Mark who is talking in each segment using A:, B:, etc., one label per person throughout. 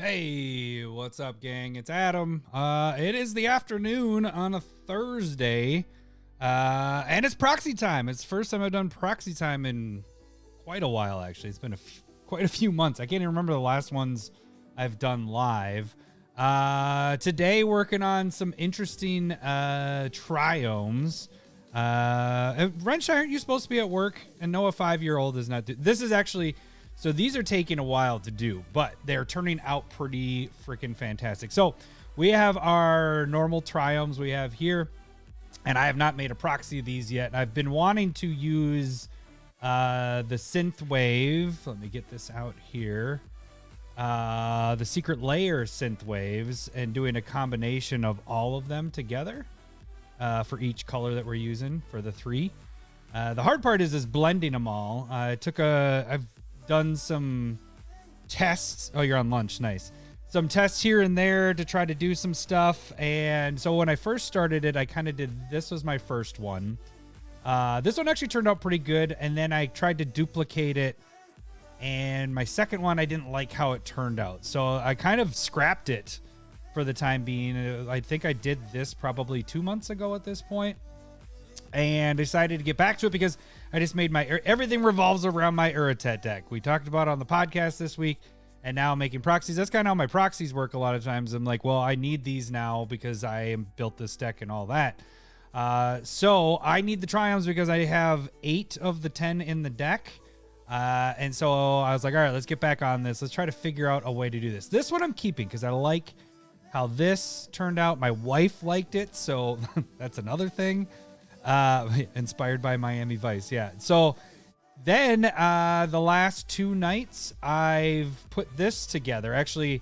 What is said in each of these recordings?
A: Hey, what's up, gang? It's Adam. It is the afternoon on a Thursday, and it's proxy time. It's the first time I've done proxy time in quite a while, actually. It's been quite a few months. I can't even remember the last ones I've done live. Today, working on some interesting triomes. Wrench, aren't you supposed to be at work? And no, a 5-year-old is not. This is actually... So these are taking a while to do, but they're turning out pretty freaking fantastic. So we have our normal triomes we have here, and I have not made a proxy of these yet. I've been wanting to use the Synthwave. Let me get this out here. The secret layer Synthwaves, and doing a combination of all of them together for each color that we're using for the 3. The hard part is blending them all. I've done some tests. Oh, you're on lunch. Nice. Some tests here and there to try to do some stuff. And so when I first started it, I kind of did, this was my first one. This one actually turned out pretty good. And then I tried to duplicate it. And my second one, I didn't like how it turned out. So I kind of scrapped it for the time being. I think I did this probably 2 months ago at this point. And decided to get back to it because I just made everything revolves around my Uratet deck. We talked about it on the podcast this week, and now I'm making proxies. That's kind of how my proxies work a lot of times. I'm like, well, I need these now because I built this deck and all that. So I need the triomes because I have 8 of the 10 in the deck. And so I was like, all right, let's get back on this. Let's try to figure out a way to do this. This one I'm keeping because I like how this turned out. My wife liked it, so that's another thing. Inspired by Miami Vice. Yeah. So then the last 2 nights I've put this together. Actually,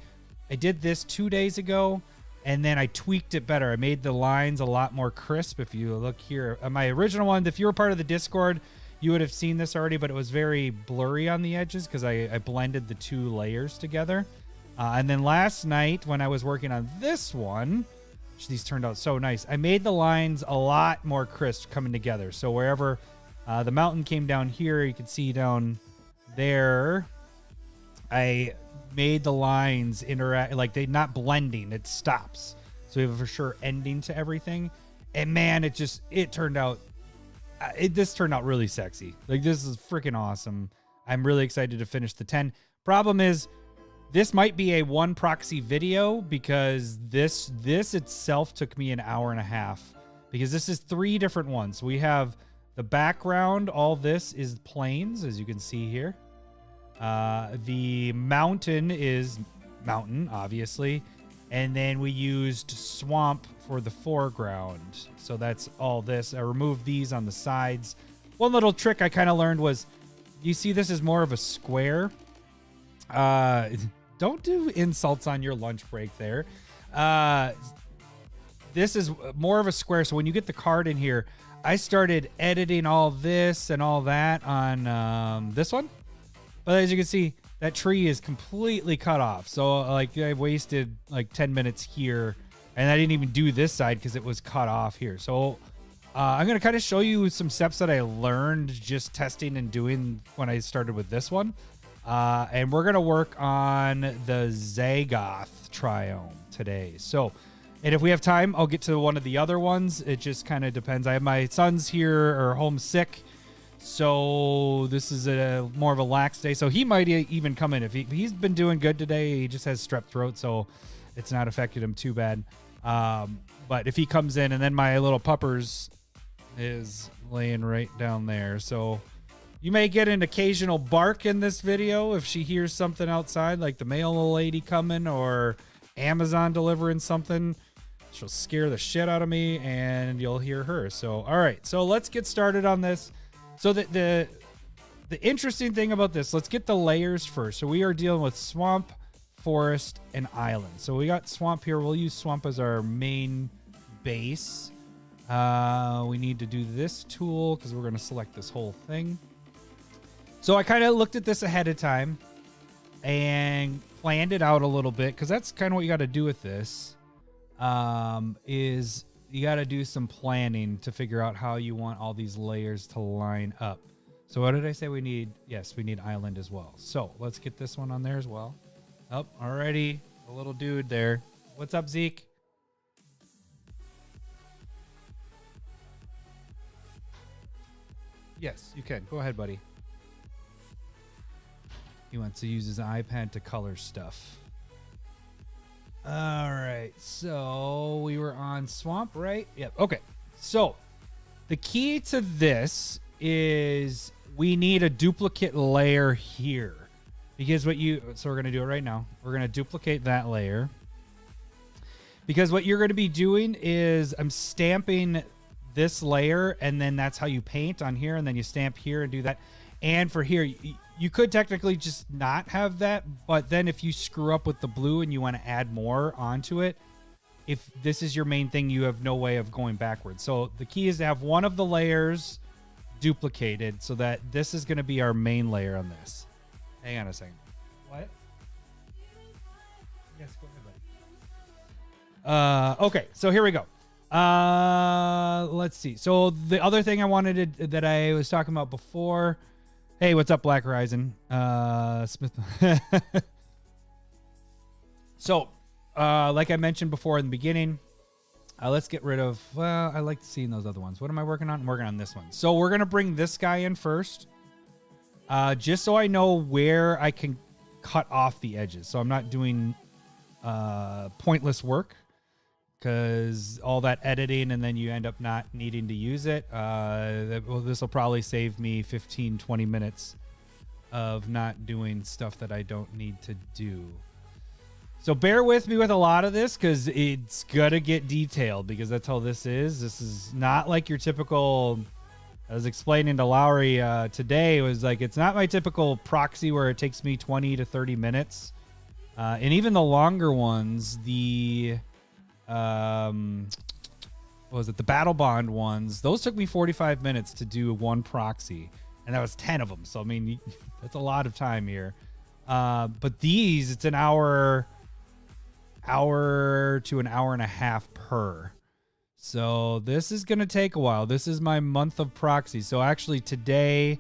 A: I did this 2 days ago, and then I tweaked it better. I made the lines a lot more crisp. If you look here, my original one, if you were part of the Discord, you would have seen this already, but it was very blurry on the edges because I blended the 2 layers together. And then last night when I was working on this one, these turned out so nice. I made the lines a lot more crisp coming together. So wherever the mountain came down here, you can see down there, I made the lines interact, like they're not blending, it stops. So we have a for sure ending to everything. And man, it turned out, this turned out really sexy. Like this is freaking awesome. I'm really excited to finish the 10. Problem is, this might be a 1 proxy video because this itself took me an hour and a half because this is 3 different ones. We have the background. All this is plains, as you can see here. The mountain is mountain, obviously. And then we used swamp for the foreground. So that's all this. I removed these on the sides. One little trick I kind of learned was, you see this is more of a square. Don't do insults on your lunch break there. This is more of a square. So when you get the card in here, I started editing all this and all that on this one. But as you can see, that tree is completely cut off. So like I wasted like 10 minutes here, and I didn't even do this side because it was cut off here. So I'm going to kind of show you some steps that I learned just testing and doing when I started with this one. And we're going to work on the Zagoth triome today. So, and if we have time, I'll get to one of the other ones. It just kind of depends. I have my sons here or home sick. So this is more of a lax day. So he might even come in. If he's been doing good today, he just has strep throat. So it's not affected him too bad. But if he comes in, and then my little puppers is laying right down there. So you may get an occasional bark in this video if she hears something outside, like the mail lady coming or Amazon delivering something. She'll scare the shit out of me, and you'll hear her. So, all right. So let's get started on this. So the interesting thing about this, let's get the layers first. So we are dealing with swamp, forest, and island. So we got swamp here. We'll use swamp as our main base. We need to do this tool because we're going to select this whole thing. So I kind of looked at this ahead of time and planned it out a little bit because that's kind of what you got to do with this. Is you got to do some planning to figure out how you want all these layers to line up. So what did I say we need? Yes, we need island as well. So let's get this one on there as well. Oh, already A little dude there. What's up, Zeke? Yes, you can. Go ahead, buddy. He wants to use his iPad to color stuff. All right. So we were on Swamp, right? Yep. Okay. So the key to this is we need a duplicate layer here. Because so we're going to do it right now. We're going to duplicate that layer. Because what you're going to be doing is I'm stamping this layer, and then that's how you paint on here, and then you stamp here and do that. And for here, you could technically just not have that, but then if you screw up with the blue and you want to add more onto it, if this is your main thing, you have no way of going backwards. So the key is to have one of the layers duplicated so that this is going to be our main layer on this. Hang on a second. What? Yes, go ahead, buddy. Okay, so here we go. Let's see. So the other thing I wanted to, that I was talking about before. Hey, what's up, Black Horizon? Smith. So, like I mentioned before in the beginning, let's get rid of. Well, I like seeing those other ones. What am I working on? I'm working on this one. So we're gonna bring this guy in first, just so I know where I can cut off the edges. So I'm not doing pointless work. Because all that editing and then you end up not needing to use it. This will probably save me 15, 20 minutes of not doing stuff that I don't need to do. So bear with me with a lot of this because it's going to get detailed because that's how this is. This is not like your typical, I was explaining to Lowry today, it was like, it's not my typical proxy where it takes me 20 to 30 minutes. And even the longer ones, what was it, the battle bond ones, those took me 45 minutes to do one proxy, and that was 10 of them. So I mean, that's a lot of time here. But these, it's an hour to an hour and a half per. So this is going to take a while. This is my month of proxy. So actually today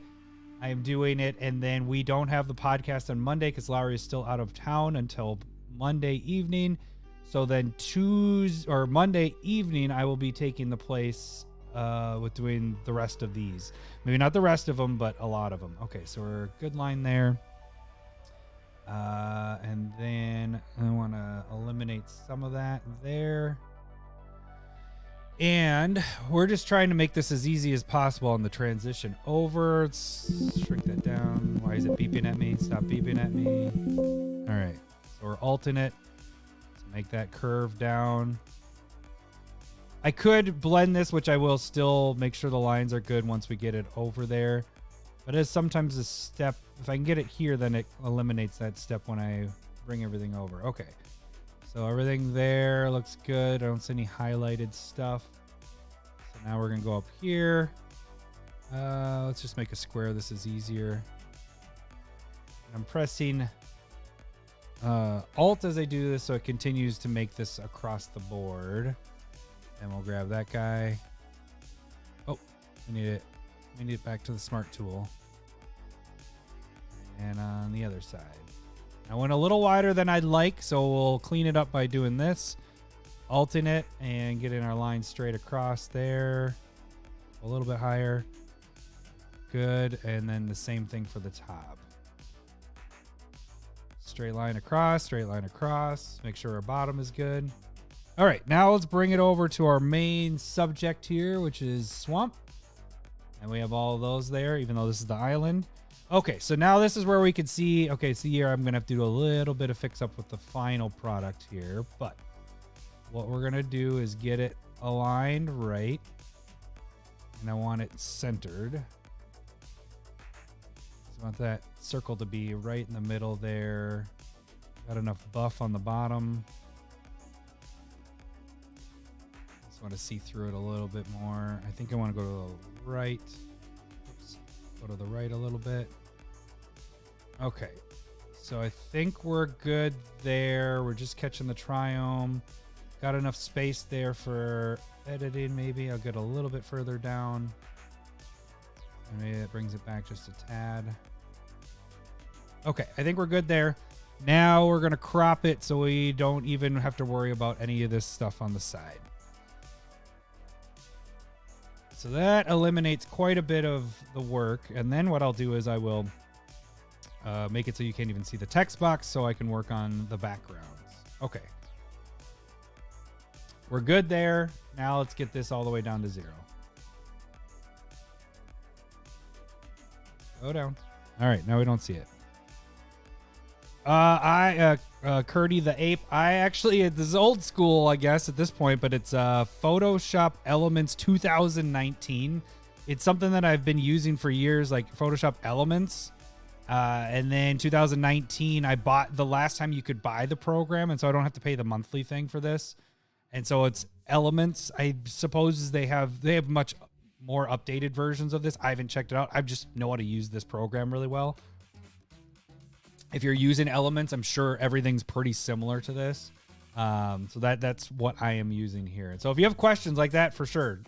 A: I am doing it, and then we don't have the podcast on Monday because Lowry is still out of town until Monday evening. So then Tuesday or Monday evening, I will be taking the place with doing the rest of these. Maybe not the rest of them, but a lot of them. Okay, so we're a good line there. And then I want to eliminate some of that there. And we're just trying to make this as easy as possible on the transition over. Let's shrink that down. Why is it beeping at me? Stop beeping at me. All right, so we're alting it. Make that curve down. I could blend this, which I will still make sure the lines are good once we get it over there. But it's sometimes a step. If I can get it here, then it eliminates that step when I bring everything over. Okay. So everything there looks good. I don't see any highlighted stuff. So now we're going to go up here. Let's just make a square. This is easier. I'm pressing Alt as I do this, so it continues to make this across the board. And we'll grab that guy. Oh, we need it back to the smart tool. And on the other side. I went a little wider than I'd like, so we'll clean it up by doing this. Alting it and getting our line straight across there. A little bit higher. Good. And then the same thing for the top. Straight line across, make sure our bottom is good. All right, now let's bring it over to our main subject here, which is Swamp. And we have all of those there, even though this is the island. Okay, so now this is where we can see, okay, see here, I'm going to have to do a little bit of fix up with the final product here. But what we're going to do is get it aligned right. And I want it centered. I want that circle to be right in the middle there. Got enough buff on the bottom. Just want to see through it a little bit more. I think I want to go to the right. Oops. Go to the right a little bit. Okay. So I think we're good there. We're just catching the triome. Got enough space there for editing maybe. I'll get a little bit further down. Maybe that brings it back just a tad. Okay, I think we're good there. Now we're going to crop it so we don't even have to worry about any of this stuff on the side. So that eliminates quite a bit of the work. And then what I'll do is I will make it so you can't even see the text box so I can work on the backgrounds. Okay. We're good there. Now let's get this all the way down to 0. Go down. All right, now we don't see it. Curdy the Ape. I actually, this is old school, I guess, at this point, but it's Photoshop Elements 2019. It's something that I've been using for years, like Photoshop Elements. And then 2019, I bought the last time you could buy the program, and so I don't have to pay the monthly thing for this. And so it's Elements. I suppose they have much more updated versions of this. I haven't checked it out. I just know how to use this program really well. If you're using Elements, I'm sure everything's pretty similar to this. So that's what I am using here. And so if you have questions like that, for sure,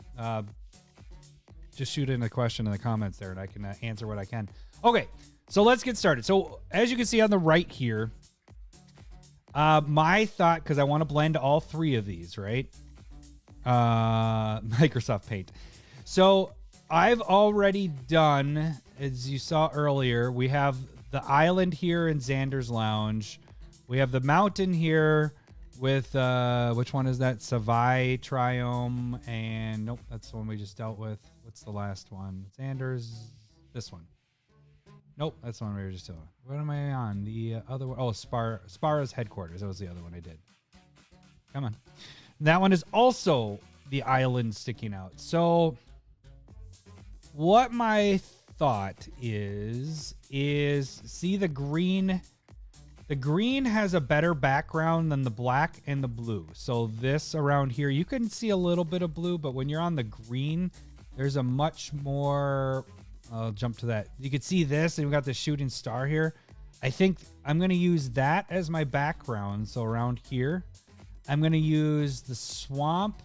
A: just shoot in a question in the comments there, and I can answer what I can. Okay, so let's get started. So as you can see on the right here, my thought, because I want to blend all 3 of these, right? Microsoft Paint. So I've already done, as you saw earlier, we have the island here in Xander's Lounge. We have the mountain here with, which one is that? Savai, Triome, and nope, that's the one we just dealt with. What's the last one? Xander's, this one. Nope, that's the one we were just doing. What am I on? The other one? Oh, Spara's headquarters. That was the other one I did. Come on. That one is also the island sticking out. So what my thought is see the green. The green has a better background than the black and the blue. So this around here, you can see a little bit of blue, but when you're on the green, there's a much more, I'll jump to that. You can see this, and we've got the shooting star here. I think I'm going to use that as my background. So around here, I'm going to use the swamp.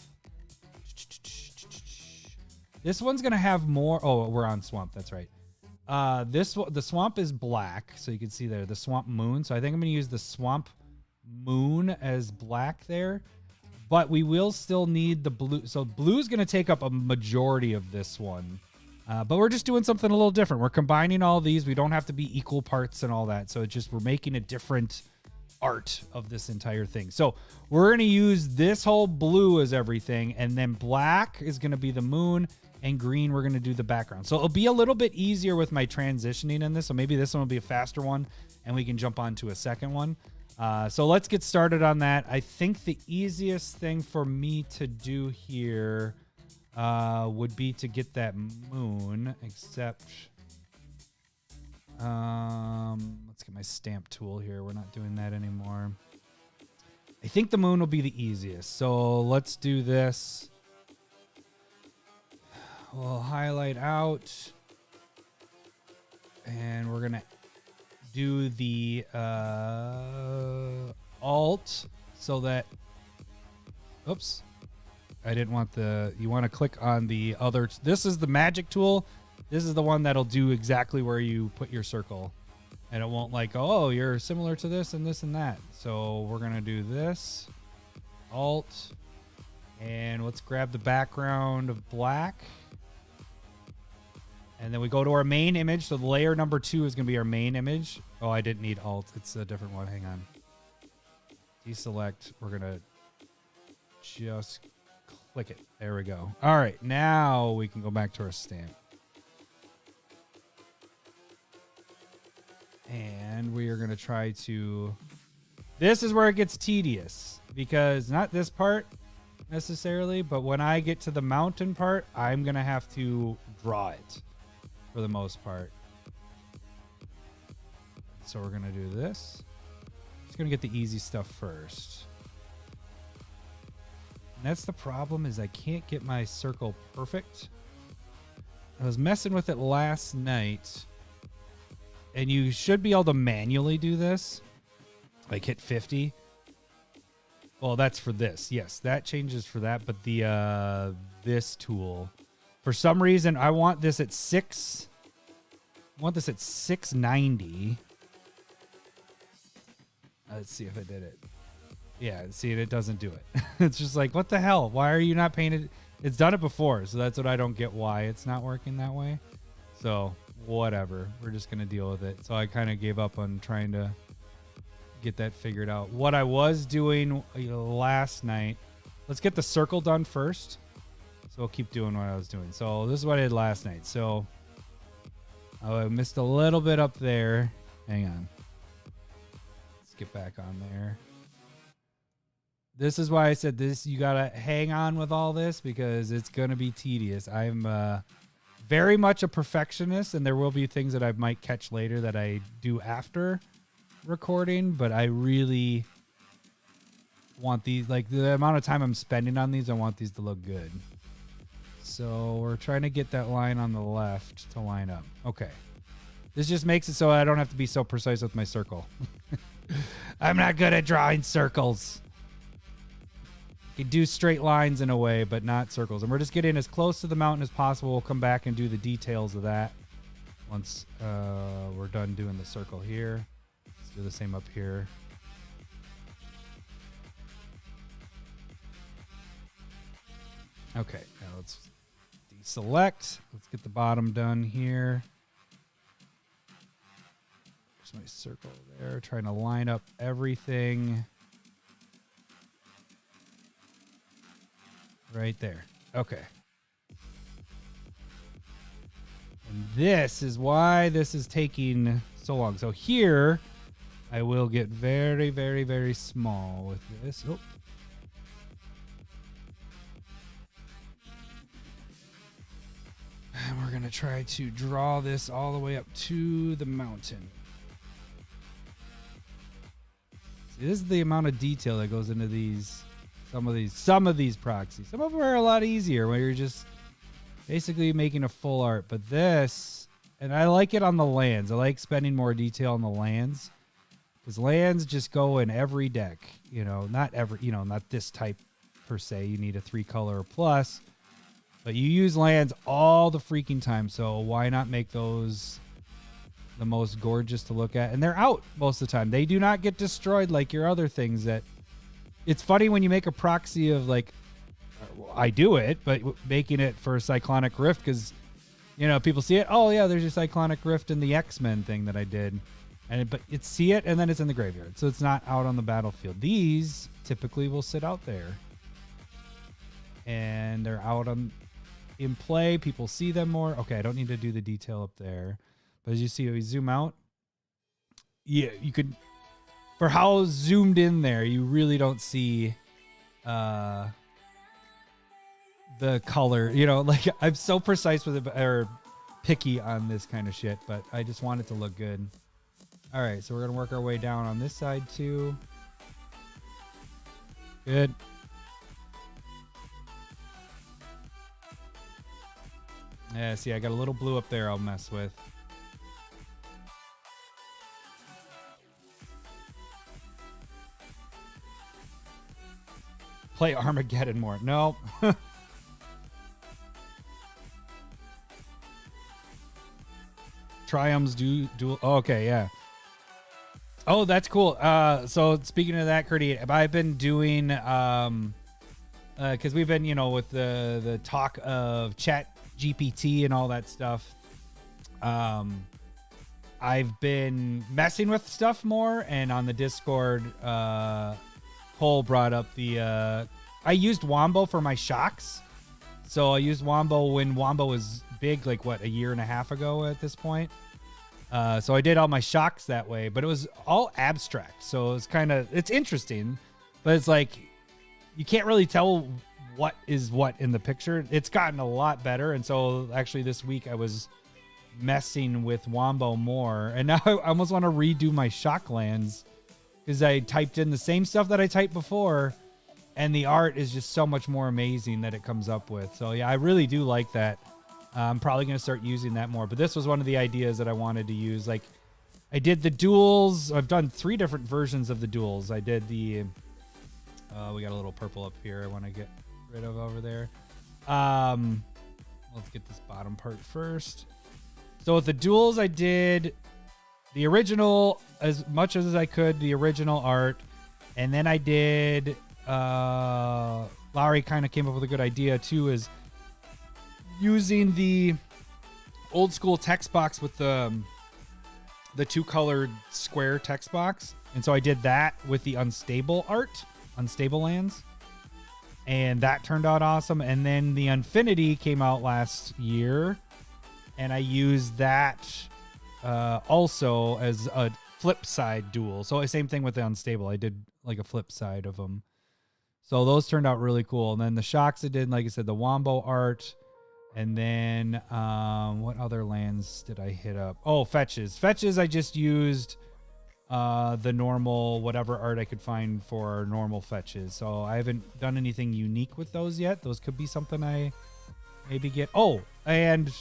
A: This one's going to have more. Oh, we're on swamp. That's right. The swamp is black. So you can see there, the swamp moon. So I think I'm going to use the swamp moon as black there, but we will still need the blue. So blue is going to take up a majority of this one. But we're just doing something a little different. We're combining all these. We don't have to be equal parts and all that. So it's just, we're making a different art of this entire thing. So we're going to use this whole blue as everything. And then black is going to be the moon, and green, we're going to do the background. So it'll be a little bit easier with my transitioning in this. So maybe this one will be a faster one, and we can jump on to a second one. So let's get started on that. I think the easiest thing for me to do here would be to get that moon, except let's get my stamp tool here. We're not doing that anymore. I think the moon will be the easiest. So let's do this. We'll highlight out, and we're going to do the alt so that, oops, I didn't want the, you want to click on the other, this is the magic tool. This is the one that'll do exactly where you put your circle, and it won't like, oh, you're similar to this and this and that. So we're going to do this, alt, and let's grab the background of black. And then we go to our main image. So the layer number 2 is going to be our main image. Oh, I didn't need alt. It's a different one. Hang on. Deselect. We're going to just click it. There we go. All right. Now we can go back to our stamp. And we are going to try to... This is where it gets tedious, because not this part necessarily, but when I get to the mountain part, I'm going to have to draw it. For the most part. So we're going to do this. Just going to get the easy stuff first. And that's the problem, is I can't get my circle perfect. I was messing with it last night. And you should be able to manually do this. Like hit 50. Well, that's for this. Yes, that changes for that. But the this tool... For some reason, I want this at 6. I want this at 690. Let's see if it did it. Yeah, see, it doesn't do it. It's just like, what the hell? Why are you not painted? It's done it before, so that's what I don't get, why it's not working that way. So whatever, we're just gonna deal with it. So I kind of gave up on trying to get that figured out. What I was doing last night, let's get the circle done first. So I'll keep doing what I was doing. So this is what I did last night. So I missed a little bit up there. Hang on. Let's get back on there. This is why I said this. You got to hang on with all this because it's going to be tedious. I'm very much a perfectionist, and there will be things that I might catch later that I do after recording, but I really want these, like the amount of time I'm spending on these, I want these to look good. So we're trying to get that line on the left to line up. Okay. This just makes it so I don't have to be so precise with my circle. I'm not good at drawing circles. You do straight lines in a way, but not circles. And we're just getting as close to the mountain as possible. We'll come back and do the details of that once we're done doing the circle here. Let's do the same up here. Okay, now let's deselect. Let's get the bottom done here. There's my circle there, trying to line up everything. Right there. Okay. And this is why this is taking so long. So here, I will get very, very, very small with this. Oh. And we're going to try to draw this all the way up to the mountain. See, this is the amount of detail that goes into these. Some of these proxies. Some of them are a lot easier where you're just basically making a full art. But this, and I like it on the lands. I like spending more detail on the lands because lands just go in every deck. You know, not this type per se. You need a 3-color or plus, but you use lands all the freaking time. So why not make those the most gorgeous to look at? And they're out most of the time. They do not get destroyed like your other things that. It's funny when you make a proxy of like, I do it, but making it for Cyclonic Rift because, you know, people see it. Oh yeah, there's a Cyclonic Rift in the X-Men thing that I did, but it's see it and then it's in the graveyard, so it's not out on the battlefield. These typically will sit out there, and they're out in play. People see them more. Okay, I don't need to do the detail up there, but as you see, we zoom out. Yeah, you could. For how zoomed in there, you really don't see the color. You know, like I'm so precise with it, or picky on this kind of shit, but I just want it to look good. All right, so we're going to work our way down on this side too. Good. Yeah, see, I got a little blue up there I'll mess with. Play Armageddon more. No. Triomes do dual. Oh, okay, yeah. Oh, that's cool. So speaking of that, Curdy, I've been doing because we've been, you know, with the talk of Chat GPT and all that stuff. I've been messing with stuff more, and on the Discord, Cole brought up the I used Wombo for my shocks. So I used Wombo when Wombo was big, like what, a year and a half ago at this point. So I did all my shocks that way, but it was all abstract. So it's it's interesting, but it's like you can't really tell what is what in the picture. It's gotten a lot better. And so actually this week I was messing with Wombo more, and now I almost want to redo my shock lands because I typed in the same stuff that I typed before, and the art is just so much more amazing that it comes up with. So yeah, I really do like that. I'm probably going to start using that more, but this was one of the ideas that I wanted to use. Like I did the duels. I've done 3 different versions of the duels. I did the, we got a little purple up here I want to get rid of over there. Let's get this bottom part first. So with the duels, I did the original as much as I could, the original art. And then I did, Lowry kind of came up with a good idea too, is using the old school text box with the two colored square text box. And so I did that with the unstable art, unstable lands. And that turned out awesome. And then the Infinity came out last year. And I used that also as a flip side duel. So same thing with the unstable. I did like a flip side of them. So those turned out really cool. And then the shocks I did, like I said, the Wombo art. And then what other lands did I hit up? Oh, fetches. Fetches I just used the normal whatever art I could find for normal fetches. So I haven't done anything unique with those yet. Those could be something I maybe get. Oh, and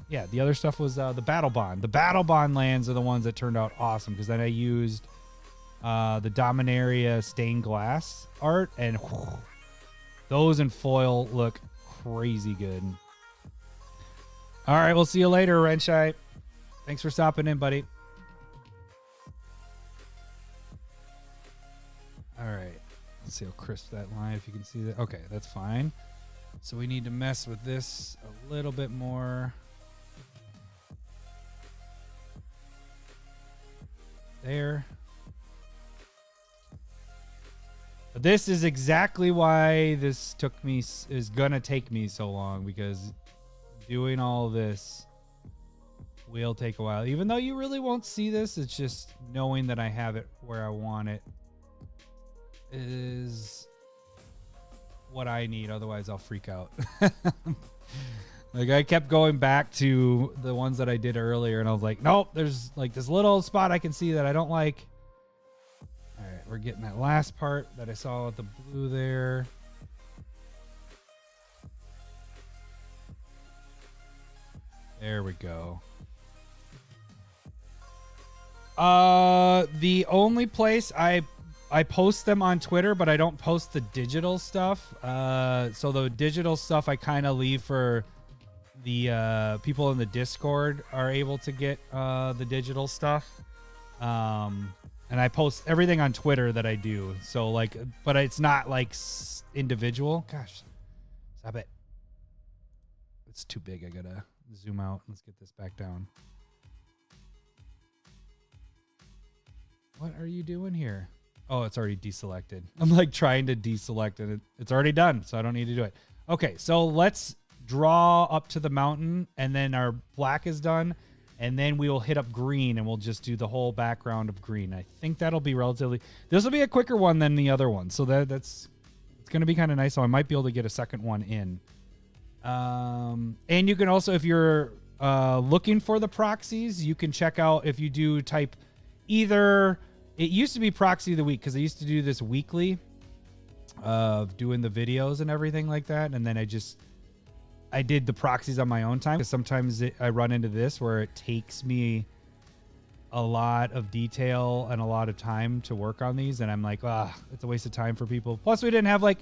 A: yeah, the other stuff was the Battle Bond. The Battle Bond lands are the ones that turned out awesome because then I used the Dominaria stained glass art, and whew, those in foil look crazy good. All right, we'll see you later, Renshai. Thanks for stopping in, buddy. All right, let's see how crisp that line, if you can see that. Okay, that's fine. So we need to mess with this a little bit more. There. But this is exactly why this is gonna take me so long, because doing all this will take a while. Even though you really won't see this, it's just knowing that I have it where I want it is what I need. Otherwise, I'll freak out. Like, I kept going back to the ones that I did earlier, and I was like, nope, there's like this little spot I can see that I don't like. All right, we're getting that last part that I saw with the blue there. There we go. The only place I post them on Twitter, but I don't post the digital stuff. So the digital stuff I kind of leave for the people in the Discord are able to get the digital stuff. And I post everything on Twitter that I do. So like, but it's not like individual. Gosh, stop it. It's too big. I gotta zoom out. Let's get this back down. What are you doing here? Oh, it's already deselected. I'm like trying to deselect it. It's already done, so I don't need to do it. Okay, so let's draw up to the mountain, and then our black is done, and then we will hit up green, and we'll just do the whole background of green. I think that'll be relatively... This will be a quicker one than the other one, so it's going to be kind of nice. So I might be able to get a second one in. And you can also, if you're looking for the proxies, you can check out, if you do type either... It used to be Proxy of the Week, because I used to do this weekly of doing the videos and everything like that. And then I did the proxies on my own time, because sometimes I run into this where it takes me a lot of detail and a lot of time to work on these. And I'm like, it's a waste of time for people. Plus, we didn't have there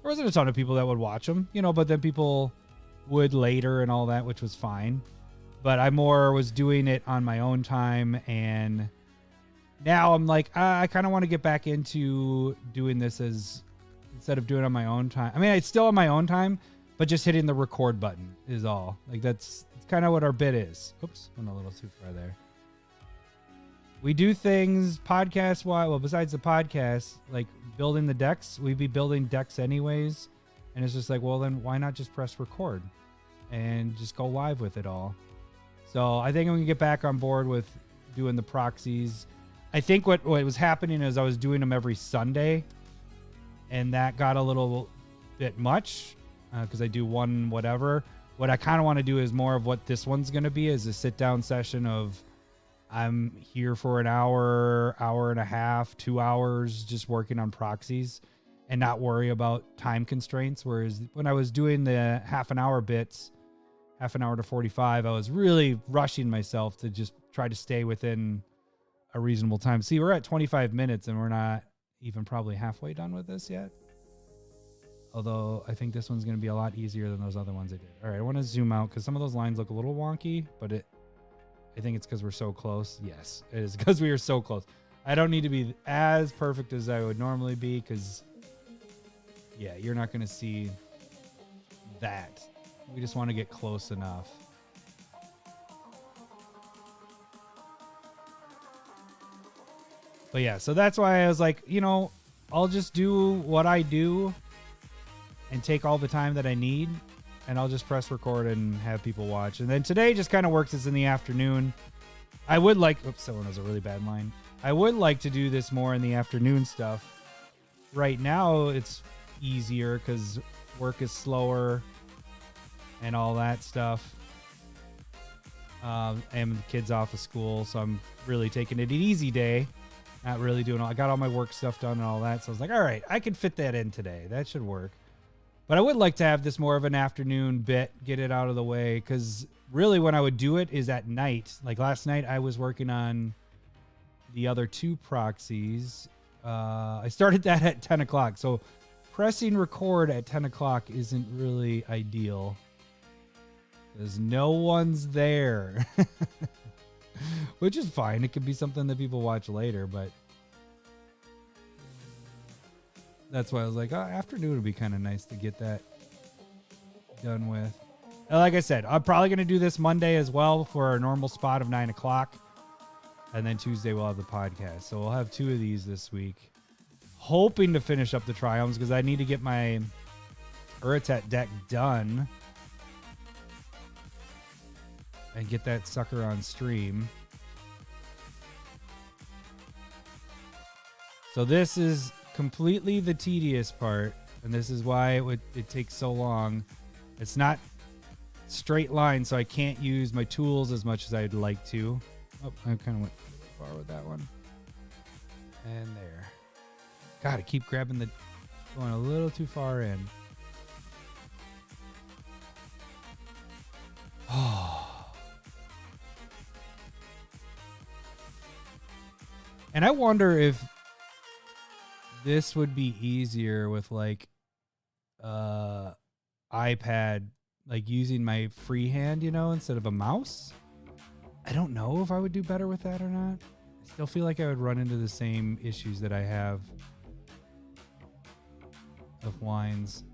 A: wasn't a ton of people that would watch them, but then people would later and all that, which was fine. But I more was doing it on my own time, and now I'm like, I kind of want to get back into doing this instead of doing it on my own time. I mean, it's still on my own time, but just hitting the record button is all. Like, it's kind of what our bit is. Oops, went a little too far there. We do things podcast-wise. Well, besides the podcast, like building the decks, we'd be building decks anyways. And it's just like, well, then why not just press record and just go live with it all? So I think I'm going to get back on board with doing the proxies. I think what was happening is I was doing them every Sunday, and that got a little bit much because I do one whatever. What I kind of want to do is more of what this one's going to be, is a sit-down session of I'm here for an hour, hour and a half, 2 hours just working on proxies and not worry about time constraints. Whereas when I was doing the half an hour bits, half an hour to 45, I was really rushing myself to just try to stay within a reasonable time. See, we're at 25 minutes and we're not even probably halfway done with this yet. Although I think this one's going to be a lot easier than those other ones I did. All right, I want to zoom out because some of those lines look a little wonky, but I think it's because we're so close. Yes, it is because we are so close. I don't need to be as perfect as I would normally be because, yeah, you're not going to see that. We just want to get close enough. But yeah, so that's why I was like, you know, I'll just do what I do and take all the time that I need, and I'll just press record and have people watch. And then today just kind of works as in the afternoon. I would like, oops, that one was a really bad line. I would like to do this more in the afternoon stuff. Right now it's easier because work is slower and all that stuff. And the kids off of school, so I'm really taking it an easy day. Not really doing all, I got all my work stuff done and all that. So I was like, all right, I can fit that in today. That should work. But I would like to have this more of an afternoon bit, get it out of the way. Because really when I would do it is at night. Like last night I was working on the other 2 proxies. I started that at 10 o'clock. So pressing record at 10 o'clock isn't really ideal. Because no one's there. Which is fine. It could be something that people watch later, but that's why I was like, oh, afternoon would be kind of nice to get that done with. And like I said, I'm probably going to do this Monday as well for our normal spot of 9 o'clock. And then Tuesday we'll have the podcast. So we'll have 2 of these this week. Hoping to finish up the Triomes because I need to get my Uritet deck done. And get that sucker on stream. So this is completely the tedious part. And this is why it takes so long. It's not straight line, so I can't use my tools as much as I'd like to. Oh, I kind of went far with that one. And there. God, I keep grabbing the... Going a little too far in. Oh... And I wonder if this would be easier with like iPad, like using my free hand, you know, instead of a mouse. I don't know if I would do better with that or not. I still feel like I would run into the same issues that I have with wines.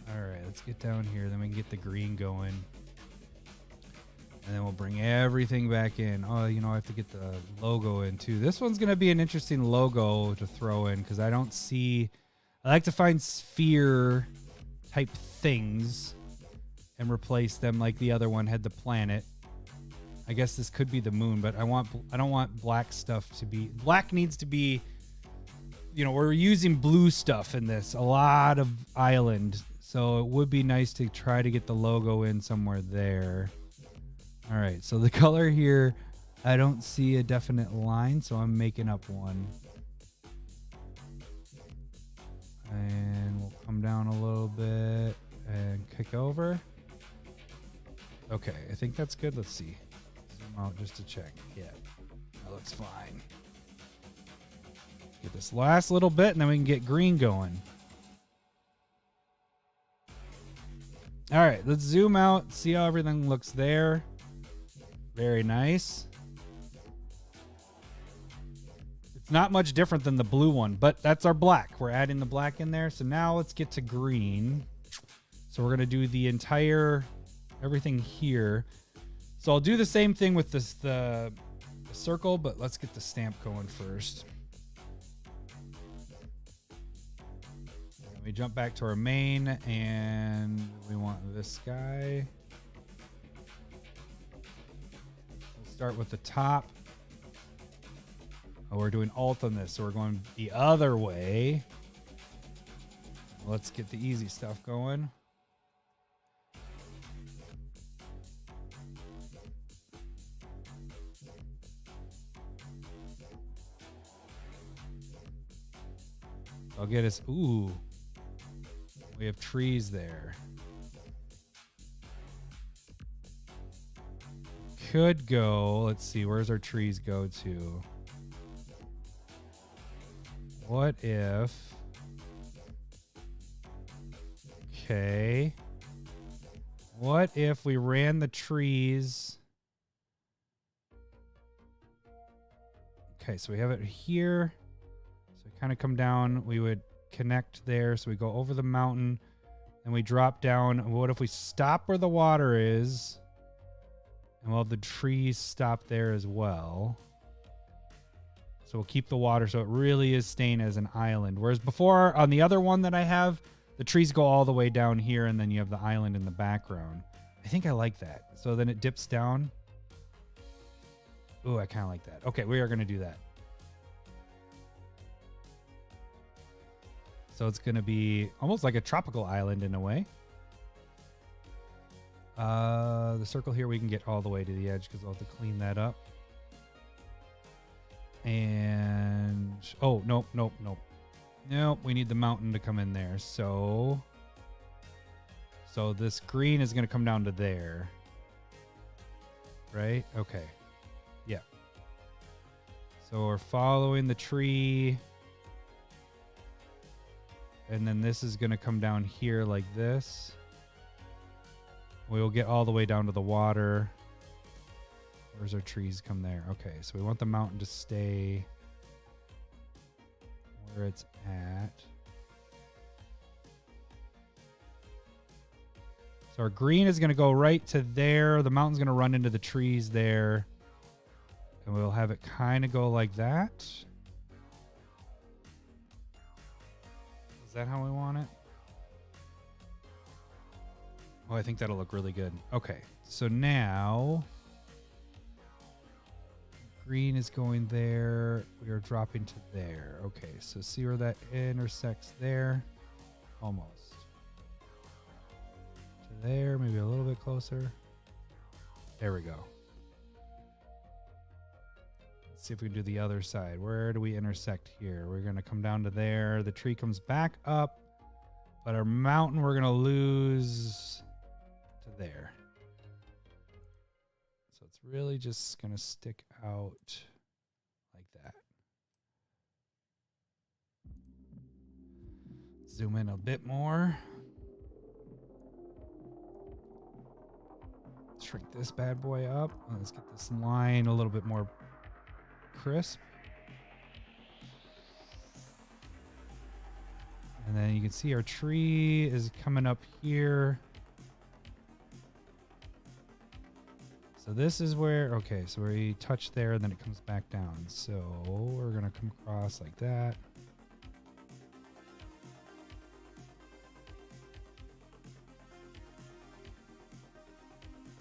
A: All right, let's get down here. Then we can get the green going. And then we'll bring everything back in. Oh, you know, I have to get the logo in too. This one's going to be an interesting logo to throw in because I don't see... I like to find sphere type things and replace them like the other one had the planet. I guess this could be the moon, but I don't want black stuff to be... Black needs to be... You know, we're using blue stuff in this. A lot of island. So it would be nice to try to get the logo in somewhere there. All right, so the color here, I don't see a definite line, so I'm making up one. And we'll come down a little bit and kick over. Okay, I think that's good. Let's see. Zoom out just to check. Yeah, that looks fine. Get this last little bit, and then we can get green going. All right, let's zoom out, see how everything looks there. Very nice. It's not much different than the blue one, but that's our black. We're adding the black in there. So now let's get to green. So we're going to do the entire, everything here. So I'll do the same thing with this, the circle, but let's get the stamp going first. And we jump back to our main and we want this guy. Start with the top. Oh, we're doing alt on this, so we're going the other way. Let's get the easy stuff going. I'll get us. Ooh, we have trees there. Could go, let's see, where's our trees go to? What if... Okay. What if we ran the trees? Okay, so we have it here. So we kind of come down. We would connect there. So we go over the mountain and we drop down. What if we stop where the water is? And we'll have the trees stop there as well. So we'll keep the water so it really is staying as an island. Whereas before, on the other one that I have, the trees go all the way down here and then you have the island in the background. I think I like that. So then it dips down. Ooh, I kind of like that. Okay, we are going to do that. So it's going to be almost like a tropical island in a way. The circle here, we can get all the way to the edge because I'll have to clean that up. And, oh, nope. Nope, we need the mountain to come in there. So this green is going to come down to there. Right? Okay. Yeah. So we're following the tree. And then this is going to come down here like this. We'll get all the way down to the water. Where's our trees come there? Okay, so we want the mountain to stay where it's at. So our green is going to go right to there. The mountain's going to run into the trees there. And we'll have it kind of go like that. Is that how we want it? Oh, I think that'll look really good. Okay, so now green is going there. We are dropping to there. Okay, so see where that intersects there? Almost. To there, maybe a little bit closer. There we go. Let's see if we can do the other side. Where do we intersect here? We're going to come down to there. The tree comes back up, but our mountain we're going to lose to there. So it's really just going to stick out like that. Zoom in a bit more. Shrink this bad boy up. Let's get this line a little bit more crisp. And then you can see our tree is coming up here. So this is where, okay, so we touch there and then it comes back down. So we're going to come across like that.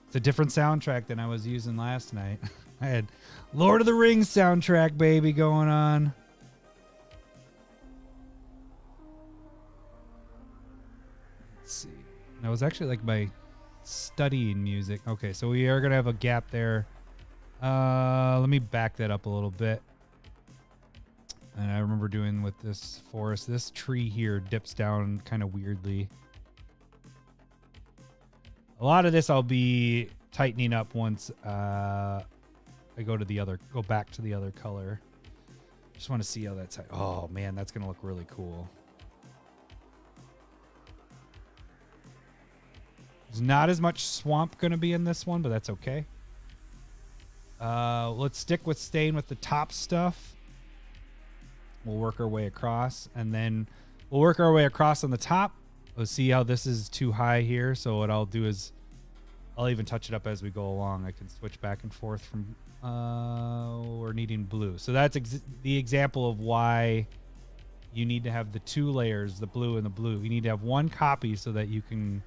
A: It's a different soundtrack than I was using last night. I had Lord of the Rings soundtrack, baby, going on. Let's see. That was actually like my studying music. Okay, so we are going to have a gap there. Let me back that up a little bit. And I remember doing with this forest, this tree here dips down kind of weirdly. A lot of this I'll be tightening up once I go back to the other color. Just want to see how that's. Oh man, that's gonna look really cool. There's not as much swamp gonna be in this one, but that's okay. Let's stick with staying with the top stuff. We'll work our way across, and then we'll work our way across on the top. Let's see how this is too high here. So what I'll do is I'll even touch it up as we go along. I can switch back and forth from we're needing blue. So that's the example of why you need to have the two layers, the blue and the blue. You need to have one copy so that you can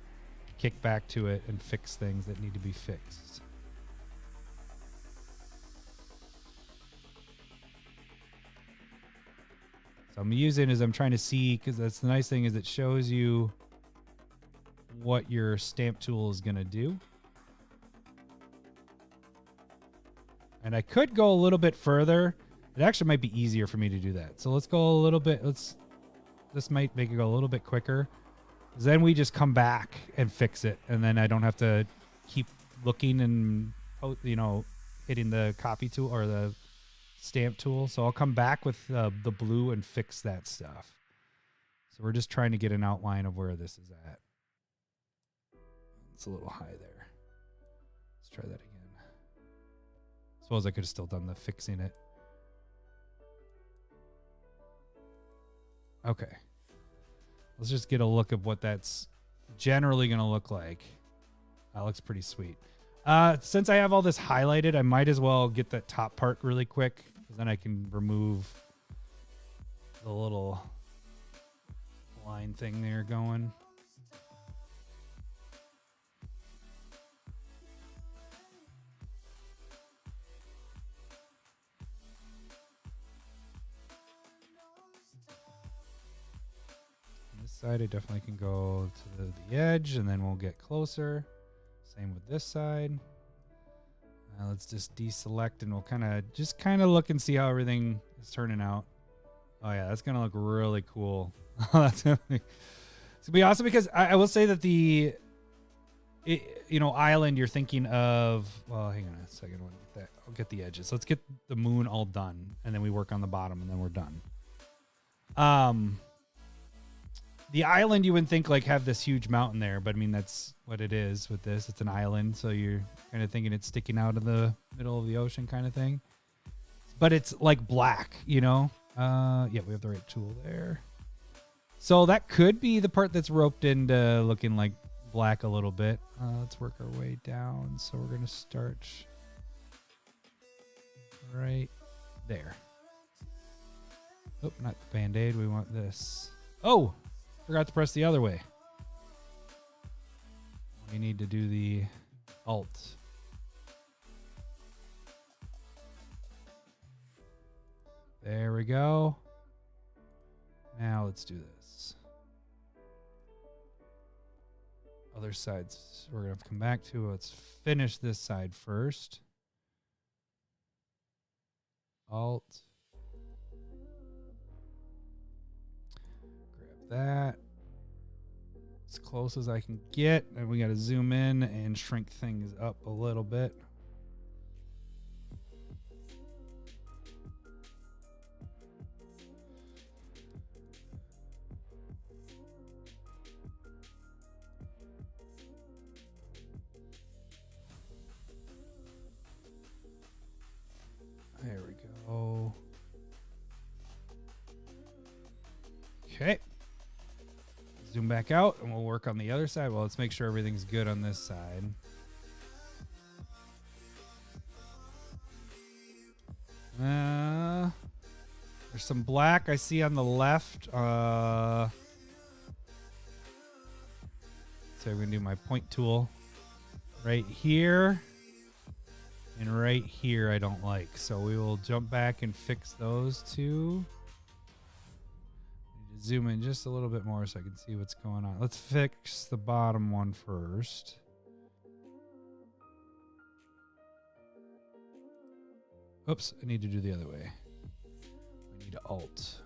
A: kick back to it and fix things that need to be fixed. So I'm using as I'm trying to see, because that's the nice thing is it shows you what your stamp tool is going to do. And I could go a little bit further. It actually might be easier for me to do that. So let's go a little bit. This might make it go a little bit quicker. Then we just come back and fix it. And then I don't have to keep looking and, hitting the copy tool or the stamp tool. So I'll come back with the blue and fix that stuff. So we're just trying to get an outline of where this is at. It's a little high there. Let's try that again. Suppose I could have still done the fixing it. Okay. Let's just get a look of what that's generally going to look like. That looks pretty sweet. Since I have all this highlighted, I might as well get that top part really quick, because then I can remove the little line thing there going. This side, I definitely can go to the edge, and then we'll get closer. Same with this side. Let's just deselect, and we'll kind of look and see how everything is turning out. Oh yeah, that's gonna look really cool. That's gonna be awesome, because I will say that island, you're thinking of. Well, hang on a second. I'll get the edges. Let's get the moon all done, and then we work on the bottom, and then we're done. The island, you wouldn't think like have this huge mountain there, but I mean, that's what it is with this. It's an island, so you're kind of thinking it's sticking out of the middle of the ocean kind of thing. But it's like black, you know? Yeah, we have the right tool there. So that could be the part that's roped into looking like black a little bit. Let's work our way down. So we're going to start right there. Oh, not the Band-Aid. We want this. Oh! Forgot to press the other way. We need to do the Alt. There we go. Now let's do this. Other sides we're going to have to come back to. Let's finish this side first. Alt. That as close as I can get, and we got to zoom in and shrink things up a little bit. There we go. Okay. Zoom back out, and we'll work on the other side. Well, let's make sure everything's good on this side. There's some black I see on the left. So I'm going to do my point tool right here. And right here I don't like. So we will jump back and fix those two. Zoom in just a little bit more so I can see what's going on. Let's fix the bottom one first. Oops, I need to do the other way. I need to Alt.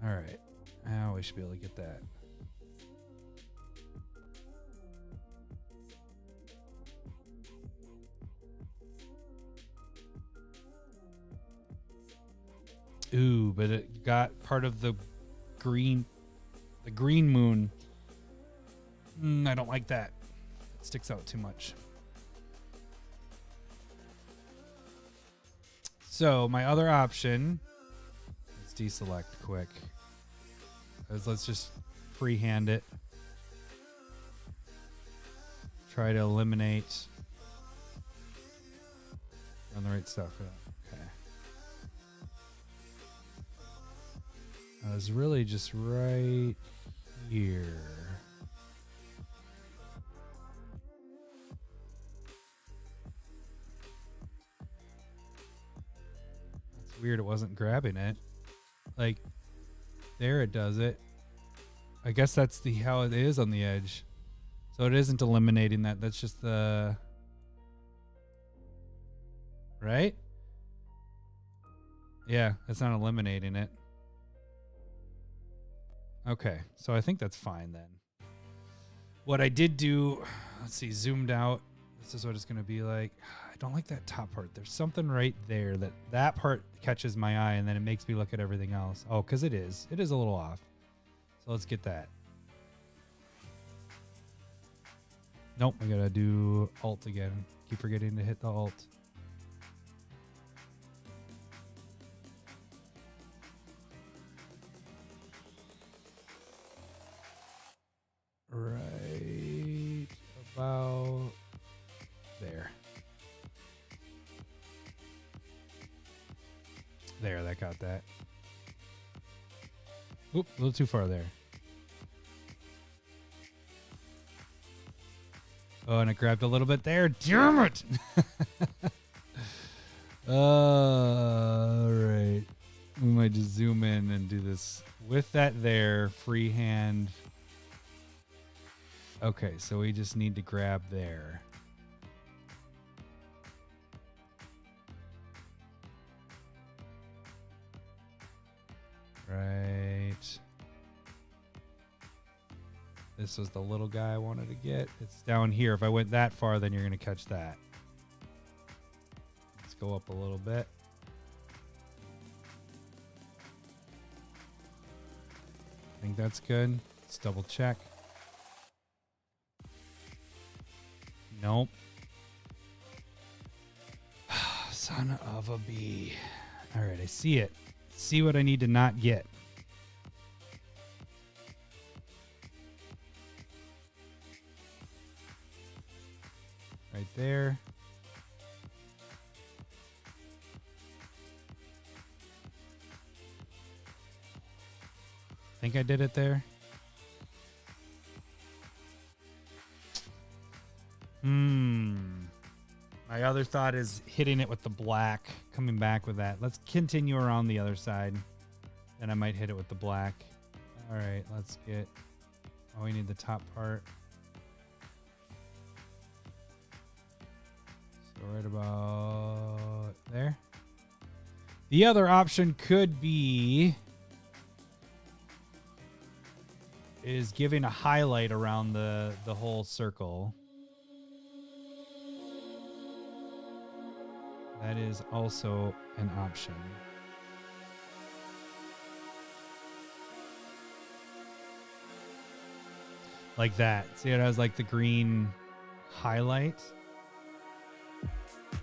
A: All right, now we should be able to get that. Ooh, but it got part of the green moon. I don't like that. It sticks out too much. So my other option, let's deselect quick. Let's just freehand it. Try to eliminate. On the right stuff. Okay. I was really just right here. That's weird. It wasn't grabbing it. Like, there it does it. I guess that's how it is on the edge. So it isn't eliminating that. That's just the... Right? Yeah, it's not eliminating it. Okay, so I think that's fine then. What I did do, let's see, zoomed out. This is what it's going to be like. I don't like that top part. There's something right there that part catches my eye, and then it makes me look at everything else. Oh, because it is. It is a little off. So let's get that. Nope, I got to do Alt again. Keep forgetting to hit the Alt. Right about there. There, that got that. Oop, a little too far there. Oh, and it grabbed a little bit there. Damn it! All right. We might just zoom in and do this with that there. Freehand. Okay, so we just need to grab there. Right. This was the little guy I wanted to get. It's down here. If I went that far, then you're going to catch that. Let's go up a little bit. I think that's good. Let's double check. Nope. Son of a bee. All right, I see it. See what I need to not get. Right there. Think I did it there. My other thought is hitting it with the black, coming back with that. Let's continue around the other side. Then I might hit it with the black. All right, let's get... Oh, we need the top part. So right about there. The other option could be... is giving a highlight around the whole circle. That is also an option. Like that. See, it has like the green highlight.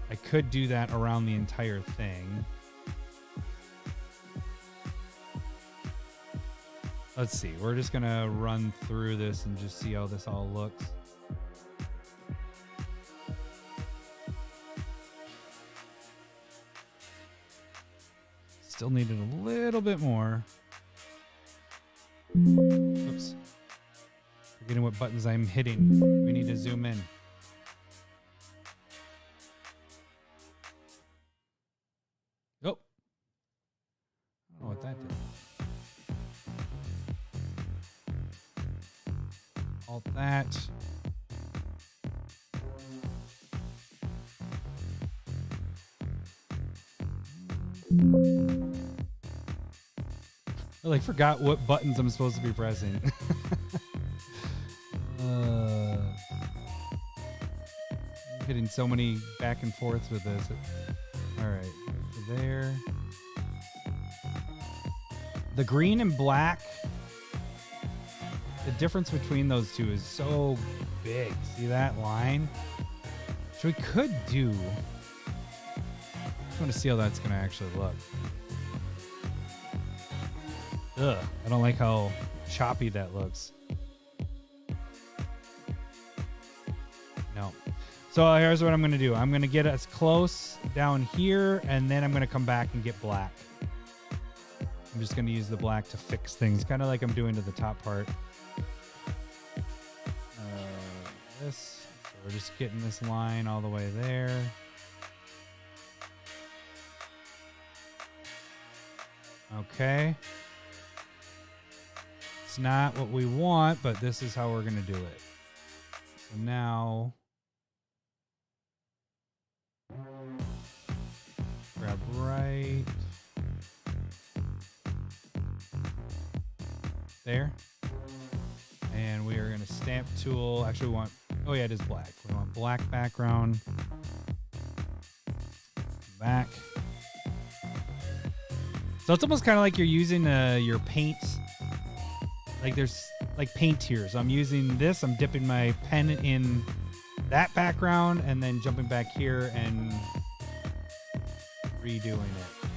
A: I could do that around the entire thing. Let's see. We're just going to run through this and just see how this all looks. Still needed a little bit more. Oops. Forgetting what buttons I'm hitting. We need to zoom in. Oh. I don't know what that did. Alt that. I like forgot what buttons I'm supposed to be pressing. I'm hitting so many back and forths with this. All right, so there. The green and black, the difference between those two is so big. See that line? So we could do... I just want to see how that's going to actually look. Ugh, I don't like how choppy that looks. No. So here's what I'm going to do. I'm going to get us close down here, and then I'm going to come back and get black. I'm just going to use the black to fix things, kind of like I'm doing to the top part. This. So we're just getting this line all the way there. Okay. It's not what we want, but this is how we're going to do it. So now, grab right there. And we are going to stamp tool. Actually, we want, Oh yeah, it is black. We want black background. Back. So it's almost kind of like you're using your paint. Like there's like paint here. So I'm using this. I'm dipping my pen in that background and then jumping back here and redoing it.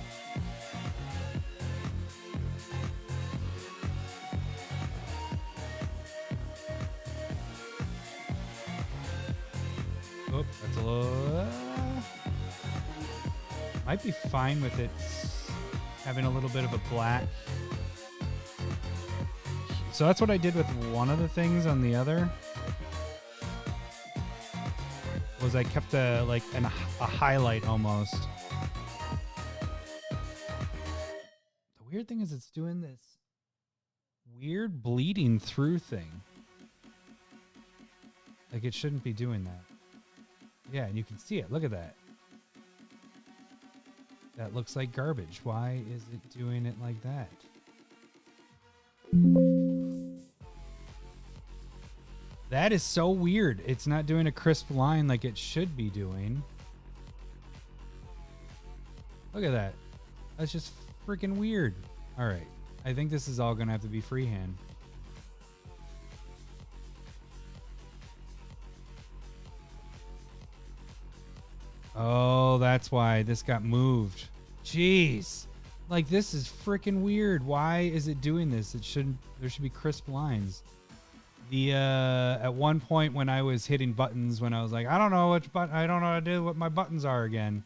A: Oh, that's a little... might be fine with it having a little bit of a black. So that's what I did with one of the things on the other. Was I kept a highlight almost. The weird thing is it's doing this weird bleeding through thing. Like it shouldn't be doing that. Yeah, and you can see it. Look at that. That looks like garbage. Why is it doing it like that? That is so weird. It's not doing a crisp line like it should be doing. Look at that. That's just freaking weird. All right. I think this is all going to have to be freehand. Oh, that's why this got moved. Jeez. Like, this is freaking weird. Why is it doing this? It shouldn't. There should be crisp lines. The at one point when I was hitting buttons, when I was like, I don't know which button, I don't know how to do what my buttons are again.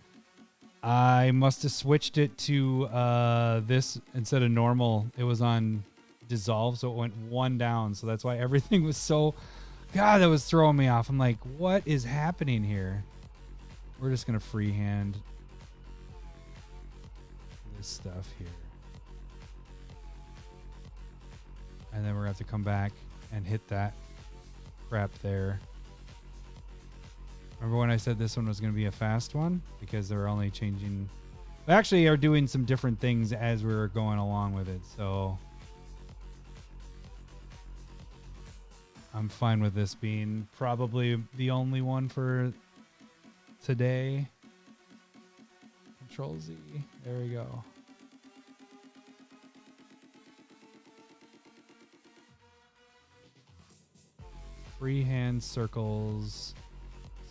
A: I must have switched it to this instead of normal. It was on dissolve, so it went one down. So that's why everything was so... God, that was throwing me off. I'm like, what is happening here? We're just going to freehand this stuff here. And then we're going to have to come back and hit that crap there. Remember when I said this one was going to be a fast one? Because they're only changing... We actually are doing some different things as we're going along with it, so... I'm fine with this being probably the only one for today. Control Z. There we go. Freehand circles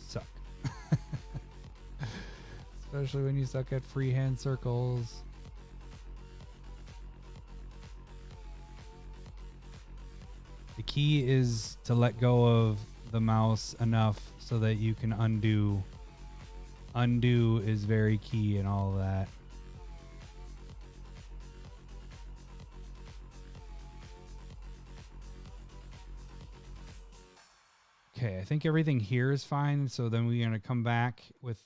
A: suck. Especially when you suck at freehand circles. The key is to let go of the mouse enough so that you can undo. Undo is very key in all of that. Okay, I think everything here is fine. So then we're going to come back with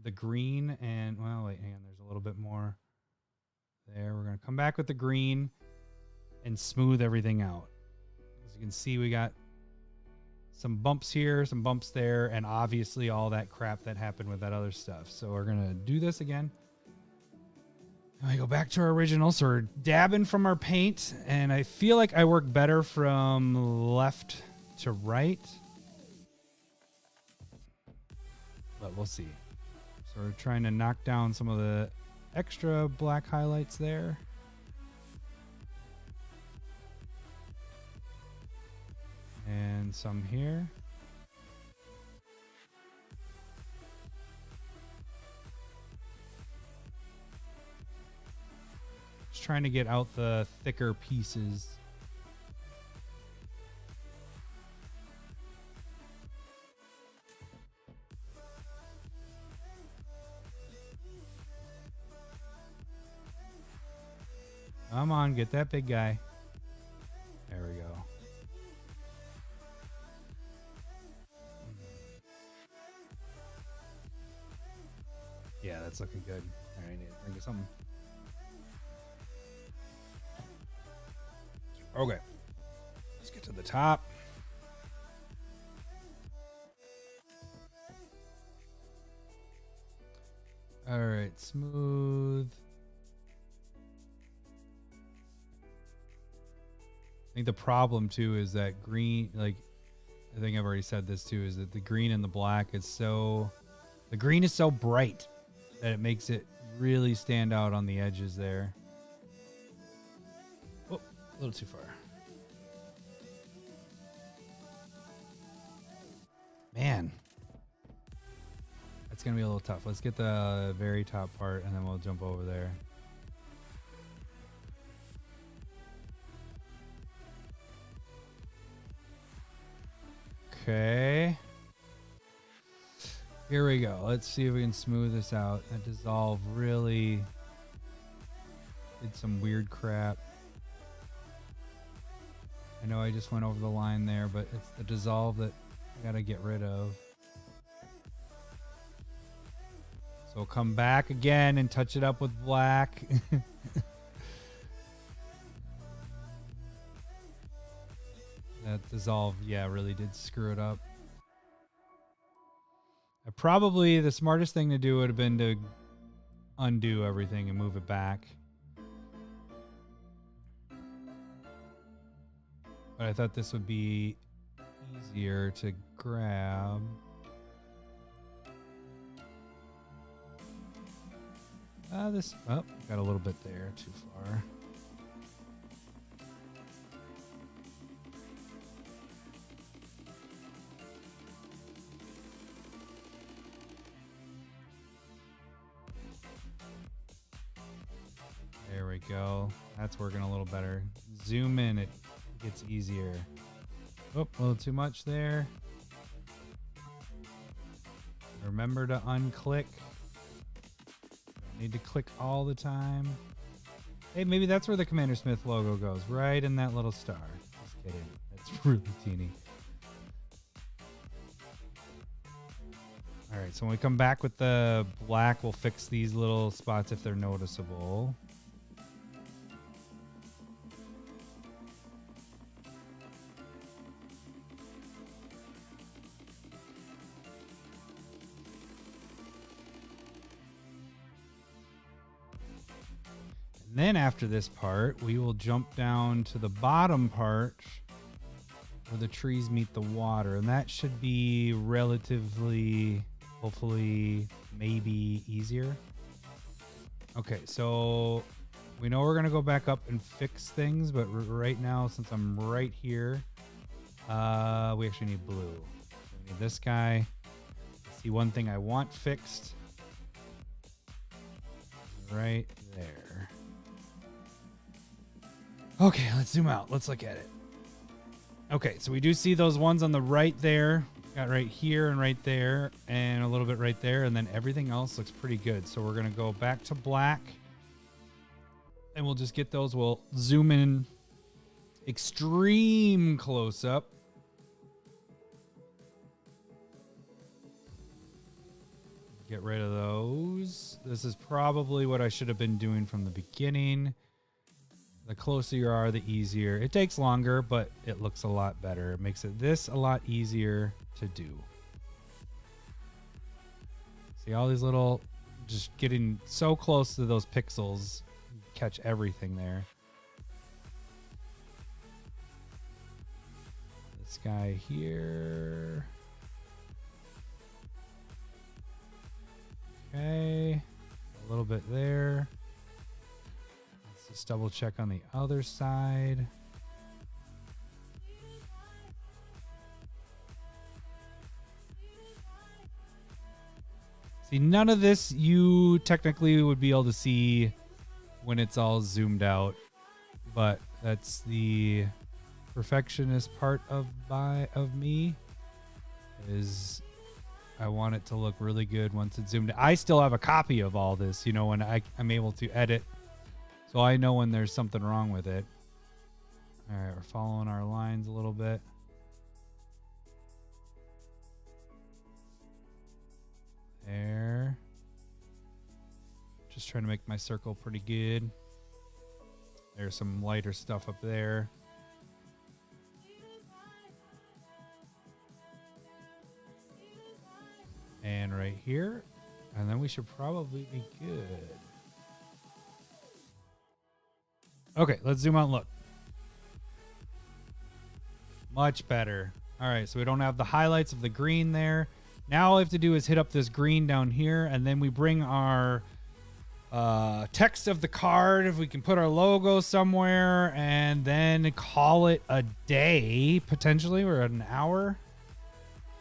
A: the green and, well, wait, hang on, there's a little bit more there. We're going to come back with the green and smooth everything out. As you can see, we got some bumps here, some bumps there, and obviously all that crap that happened with that other stuff. So we're going to do this again. And we go back to our original. So we're dabbing from our paint, and I feel like I work better from left to right. But we'll see. So we're trying to knock down some of the extra black highlights there. And some here. Just trying to get out the thicker pieces. Come on, get that big guy. There we go. Yeah, that's looking good. All right, I need to think of something. Okay. Let's get to the top. All right, smooth. I think the problem too is that green, like I think I've already said this too, is that the green and the black is so, the green is so bright that it makes it really stand out on the edges there. Oh, a little too far. Man, that's going to be a little tough. Let's get the very top part and then we'll jump over there. Okay. Here we go. Let's see if we can smooth this out. That dissolve really did some weird crap. I know I just went over the line there, but it's the dissolve that I gotta get rid of. So we'll come back again and touch it up with black. That dissolve, yeah, really did screw it up. Probably the smartest thing to do would have been to undo everything and move it back. But I thought this would be easier to grab. This, oh, got a little bit there, too far. There we go. That's working a little better. Zoom in, it gets easier. Oh, a little too much there. Remember to unclick. Don't need to click all the time. Hey, maybe that's where the CommanderSmith logo goes, right in that little star. Just kidding. It's really teeny. All right, so when we come back with the black, we'll fix these little spots if they're noticeable. And then after this part, we will jump down to the bottom part where the trees meet the water. And that should be relatively, hopefully, maybe easier. Okay, so we know we're going to go back up and fix things. But right now, since I'm right here, we actually need blue. So we need this guy. See, one thing I want fixed. Right there. Okay, let's zoom out. Let's look at it. Okay, so we do see those ones on the right there. Got right here and right there and a little bit right there. And then everything else looks pretty good. So we're going to go back to black. And we'll just get those. We'll zoom in extreme close up. Get rid of those. This is probably what I should have been doing from the beginning. The closer you are, the easier. It takes longer, but it looks a lot better. It makes it this a lot easier to do. See all these little, just getting so close to those pixels, catch everything there. This guy here. Okay, a little bit there. Let's just double check on the other side. See, none of this you technically would be able to see when it's all zoomed out, but that's the perfectionist part of me is I want it to look really good once it's zoomed. I still have a copy of all this, you know, when I'm able to edit, so I know when there's something wrong with it. All right, we're following our lines a little bit. There. Just trying to make my circle pretty good. There's some lighter stuff up there. And right here. And then we should probably be good. Okay, let's zoom out and look. Much better. All right, so we don't have the highlights of the green there. Now all we have to do is hit up this green down here, and then we bring our text of the card. If we can put our logo somewhere, and then call it a day, potentially. We're at an hour.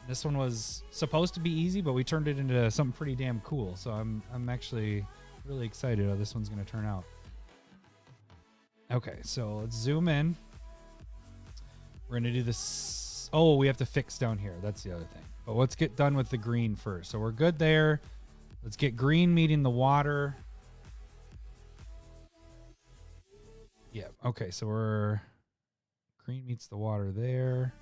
A: This one was supposed to be easy, but we turned it into something pretty damn cool. So I'm actually really excited how this one's going to turn out. Okay, so let's zoom in. We're going to do this. Oh, we have to fix down here. That's the other thing. But let's get done with the green first. So we're good there. Let's get green meeting the water. Yeah, okay, so we're green meets the water there.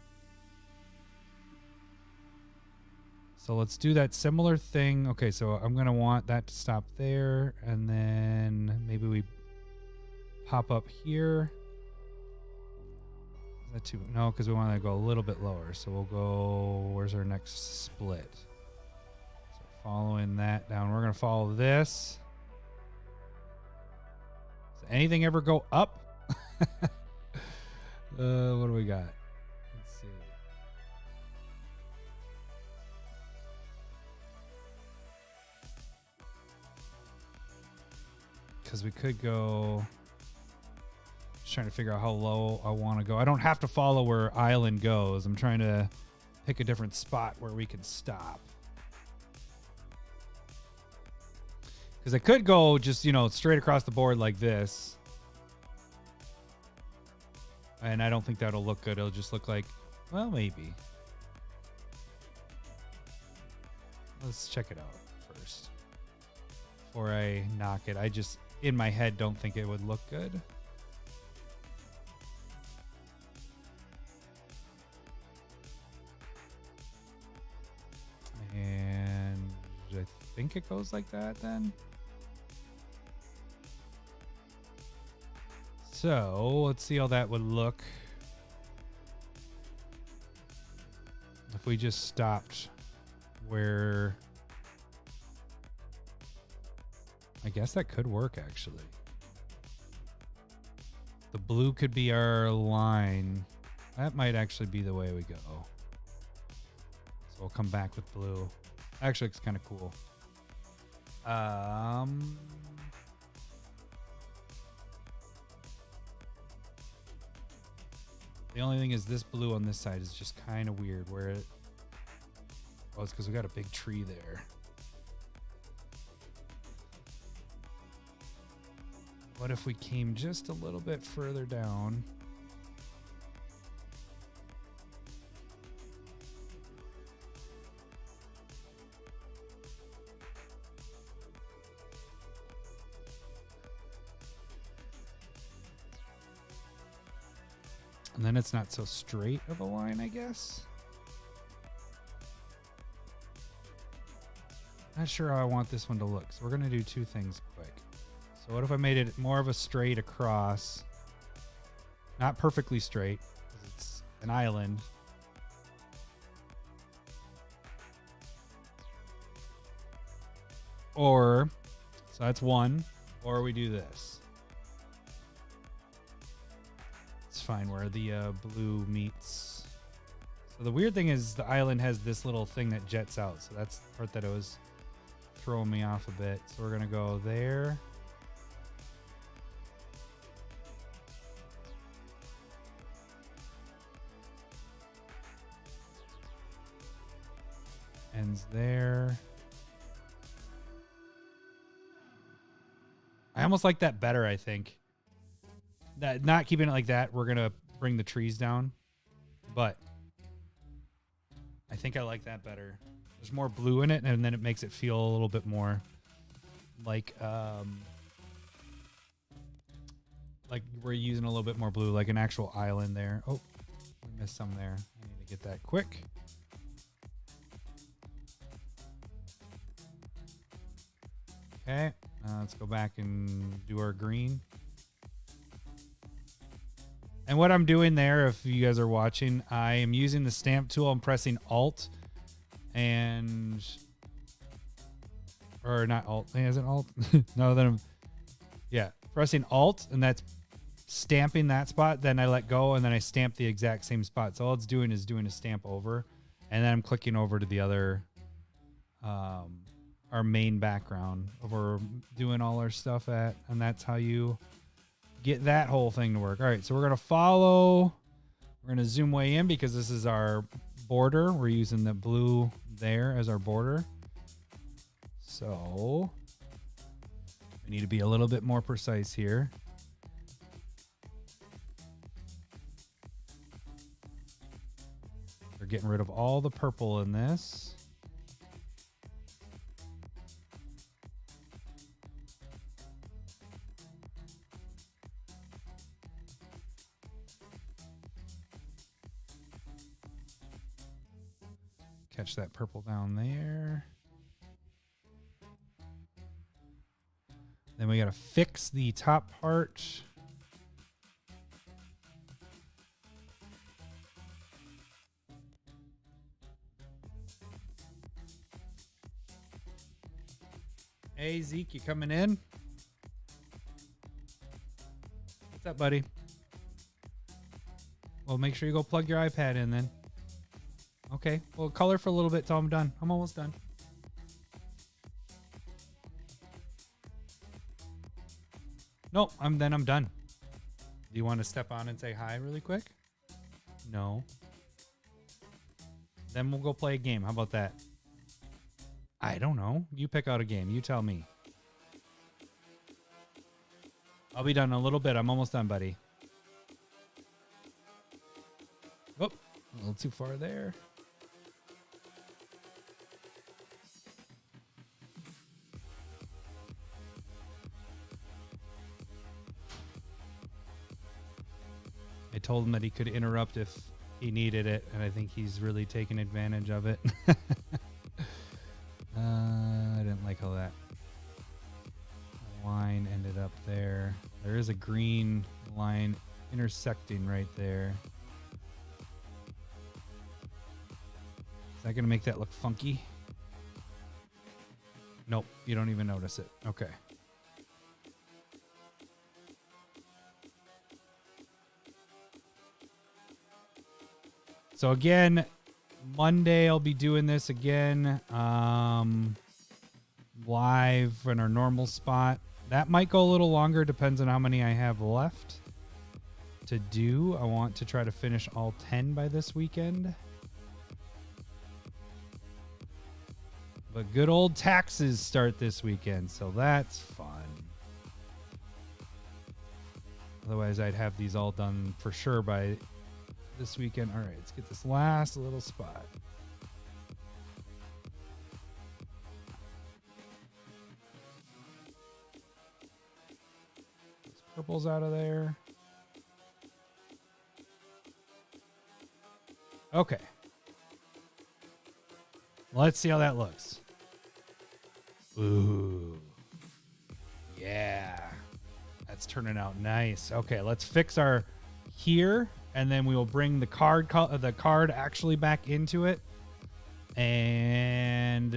A: So let's do that similar thing. Okay, so I'm going to want that to stop there. And then maybe we pop up here. Is that too? No, because we want to go a little bit lower. So we'll go, where's our next split? So following that down. We're going to follow this. Does anything ever go up? What do we got? Let's see. Because we could go. Just trying to figure out how low I want to go. I don't have to follow where island goes. I'm trying to pick a different spot where we can stop. Because I could go just, you know, straight across the board like this. And I don't think that'll look good. It'll just look like, well, maybe. Let's check it out first. Before I knock it. I just, in my head, don't think it would look good. And I think it goes like that then. So let's see how that would look if we just stopped where, I guess that could work actually. The blue could be our line. That might actually be the way we go. So we'll come back with blue. Actually, it's kind of cool. The only thing is this blue on this side is just kind of weird where it... Oh, it's because we got a big tree there. What if we came just a little bit further down? And then it's not so straight of a line, I guess. Not sure how I want this one to look. So we're going to do two things quick. So what if I made it more of a straight across? Not perfectly straight, because it's an island. Or, so that's one. Or we do this. It's fine where the blue meets. So the weird thing is the island has this little thing that jets out. So that's the part that it was throwing me off a bit. So we're going to go there. Ends there. I almost like that better, I think. That not keeping it like that, we're going to bring the trees down. But I think I like that better. There's more blue in it, and then it makes it feel a little bit more like we're using a little bit more blue, like an actual island there. Oh, we missed some there. I need to get that quick. Okay, let's go back and do our green. And what I'm doing there, if you guys are watching, I am using the stamp tool. I'm pressing Alt and, or not Alt. Is it Alt? No, then I'm, yeah, pressing Alt, and that's stamping that spot, then I let go, and then I stamp the exact same spot. So all it's doing is doing a stamp over, and then I'm clicking over to the other, our main background of where we're doing all our stuff at, and that's how you get that whole thing to work. All right, so we're gonna follow. We're gonna zoom way in because this is our border. We're using the blue there as our border. So we need to be a little bit more precise here. We're getting rid of all the purple in this. Catch that purple down there. Then we got to fix the top part. Hey, Zeke, you coming in? What's up, buddy? Well, make sure you go plug your iPad in then. Okay, well, color for a little bit till I'm done. I'm almost done. No, I'm done. Do you want to step on and say hi really quick? No. Then we'll go play a game. How about that? I don't know. You pick out a game. You tell me. I'll be done in a little bit. I'm almost done, buddy. Oh, a little too far there. I told him that he could interrupt if he needed it, and I think he's really taking advantage of it. I didn't like how that line ended up there. There is a green line intersecting right there. Is that going to make that look funky? Nope, you don't even notice it. Okay. So again, Monday I'll be doing this again live in our normal spot. That might go a little longer, depends on how many I have left to do. I want to try to finish all 10 by this weekend. But good old taxes start this weekend, so that's fun. Otherwise, I'd have these all done for sure by this weekend. All right, let's get this last little spot. Those purples out of there. Okay. Let's see how that looks. Ooh. Yeah. That's turning out nice. Okay, let's fix our here, and then we will bring the card actually back into it, and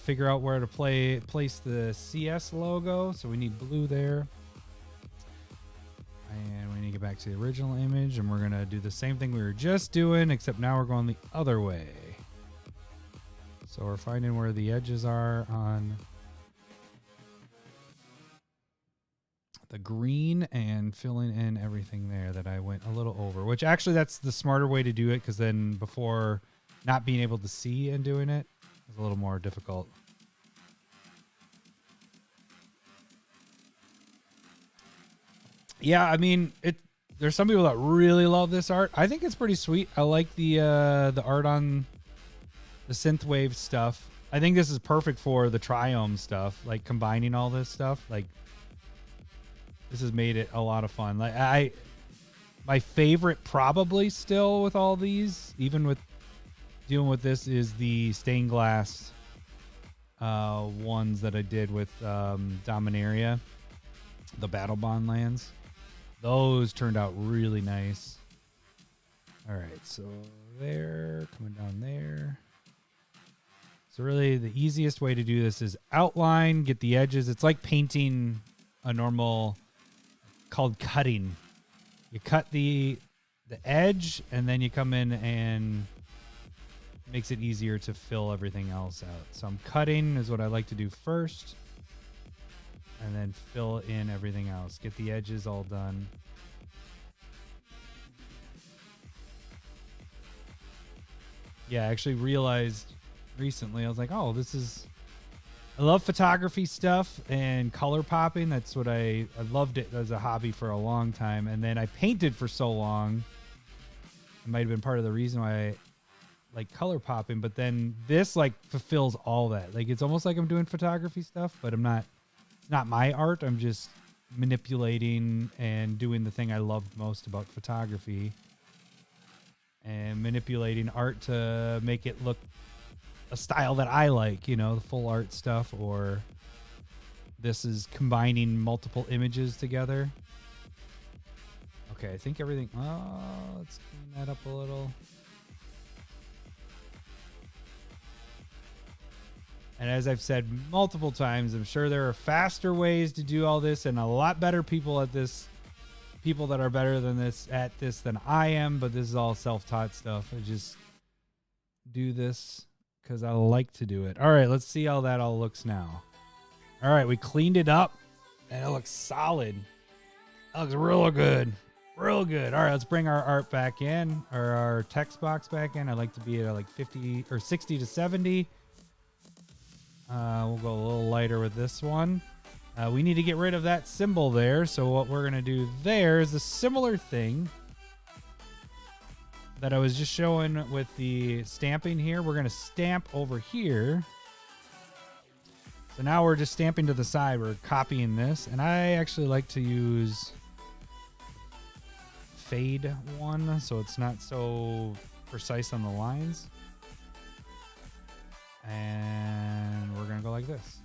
A: figure out where to place the CS logo. So we need blue there, and we need to get back to the original image, and we're gonna do the same thing we were just doing, except now we're going the other way. So we're finding where the edges are on the green and filling in everything there that I went a little over, which actually that's the smarter way to do it, because then before not being able to see and doing it is a little more difficult. Yeah, I mean, there's some people that really love this art. I think it's pretty sweet. I like the art on the Synthwave stuff. I think this is perfect for the Triomes stuff, like combining all this stuff. Like, this has made it a lot of fun. Like, my favorite probably still with all these, even with dealing with this, is the stained glass ones that I did with Dominaria, the Battle Bond lands. Those turned out really nice. All right, so there, coming down there. So really the easiest way to do this is outline, get the edges. It's like painting a normal, called cutting. you cut the edge, and then you come in and makes it easier to fill everything else out. So I'm cutting is what I like to do first, and then fill in everything else. Get the edges all done. Yeah, I actually realized recently, I was like, oh, I love photography stuff and color popping. That's what I loved it as a hobby for a long time. And then I painted for so long. It might have been part of the reason why I like color popping, but then this like fulfills all that. Like it's almost like I'm doing photography stuff, but it's not my art. I'm just manipulating and doing the thing I loved most about photography, and manipulating art to make it look a style that I like, you know, the full art stuff, or this is combining multiple images together. Okay, I think everything, let's clean that up a little. And as I've said multiple times, I'm sure there are faster ways to do all this and a lot better people at this, people that are better than this at this than I am, but this is all self-taught stuff. I just do this because I like to do it. All right, let's see how that all looks now. All right, we cleaned it up and it looks solid. It looks real good. Real good. All right, let's bring our art back in, or our text box back in. I like to be at like 50 or 60 to 70. We'll go a little lighter with this one. We need to get rid of that symbol there. So what we're going to do there is a similar thing that I was just showing with the stamping here. We're going to stamp over here. So now we're just stamping to the side. We're copying this. And I actually like to use fade one, so it's not so precise on the lines. And we're going to go like this.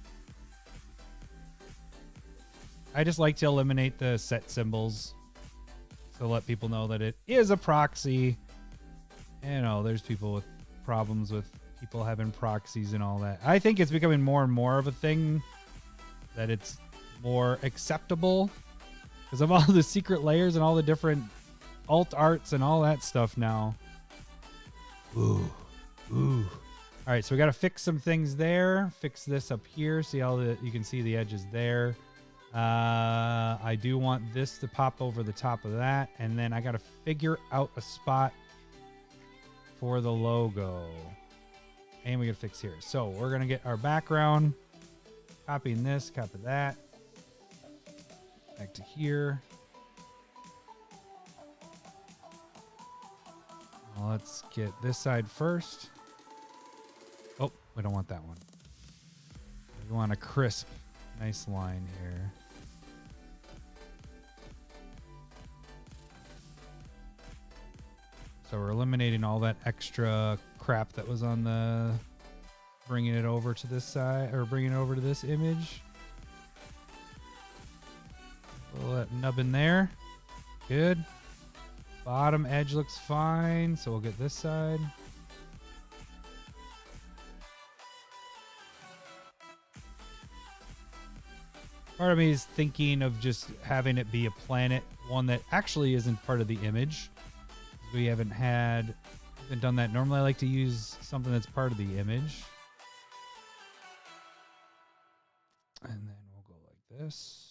A: I just like to eliminate the set symbols to let people know that it is a proxy. You know, there's people with problems with people having proxies and all that. I think it's becoming more and more of a thing that it's more acceptable because of all the secret layers and all the different alt arts and all that stuff now. Ooh. All right, so we got to fix some things there. Fix this up here. See how you can see the edges there. I do want this to pop over the top of that, and then I got to figure out a spot for the logo. And we got to fix here. So we're going to get our background. Copying this, copy that. Back to here. Let's get this side first. Oh, we don't want that one. We want a crisp, nice line here. So we're eliminating all that extra crap that was on the, bringing it over to this side, or bringing it over to this image. We'll let nub in there. Good. Bottom edge looks fine, so we'll get this side. Part of me is thinking of just having it be a planet, one that actually isn't part of the image. We haven't done that. Normally I like to use something that's part of the image. And then we'll go like this.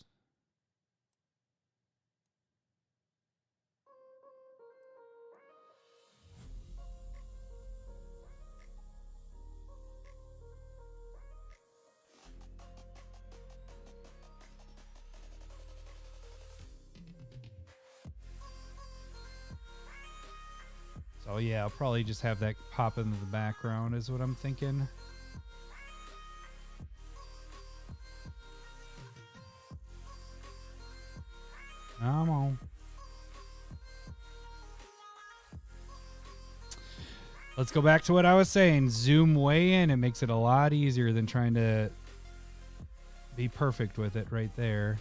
A: So yeah, I'll probably just have that pop into the background is what I'm thinking. Come on. Let's go back to what I was saying. Zoom way in. It makes it a lot easier than trying to be perfect with it right there.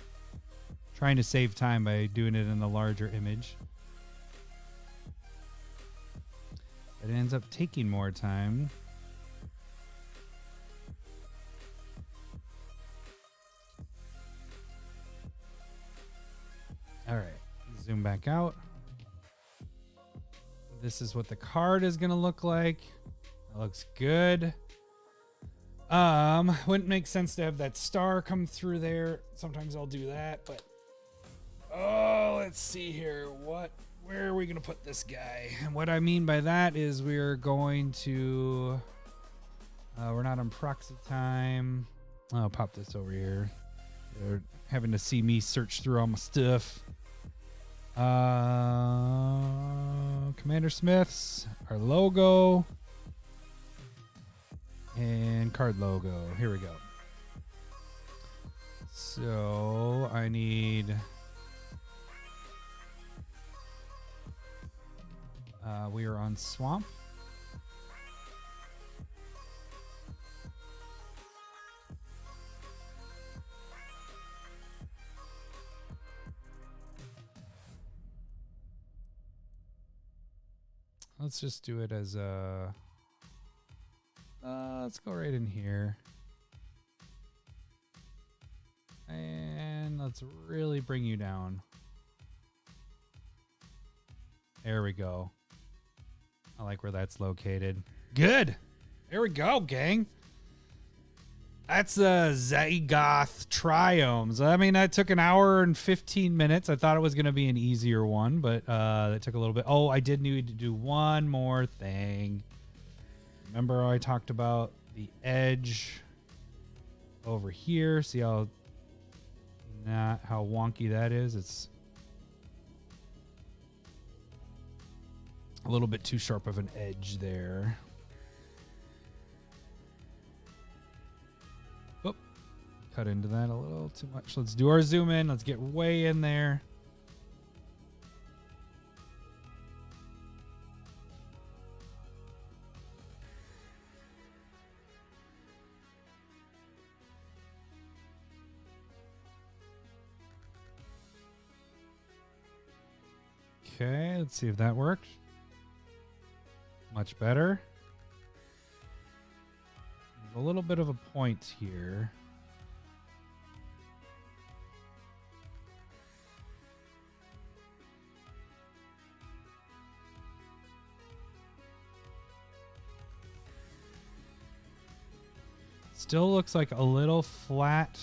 A: Trying to save time by doing it in the larger image. It ends up taking more time. All right, zoom back out. This is what the card is going to look like. That looks good. Wouldn't make sense to have that star come through there. Sometimes I'll do that, but let's see here. Where are we going to put this guy? And what I mean by that is we're going to we're not on proxy time. I'll pop this over here. They're having to see me search through all my stuff. CommanderSmiths, our logo, and card logo. Here we go. So I need we are on Swamp. Let's just do it as a let's go right in here. And let's really bring you down. There we go. I like where that's located. Good. There we go, gang. That's Zagoth Triomes. I mean, that took an hour and 15 minutes. I thought it was going to be an easier one, but that took a little bit. Oh, I did need to do one more thing. Remember I talked about the edge over here. See how wonky that is? It's a little bit too sharp of an edge there. Cut into that a little too much. Let's do our zoom in. Let's get way in there. Okay, let's see if that worked. Much better. There's a little bit of a point here. Still looks like a little flat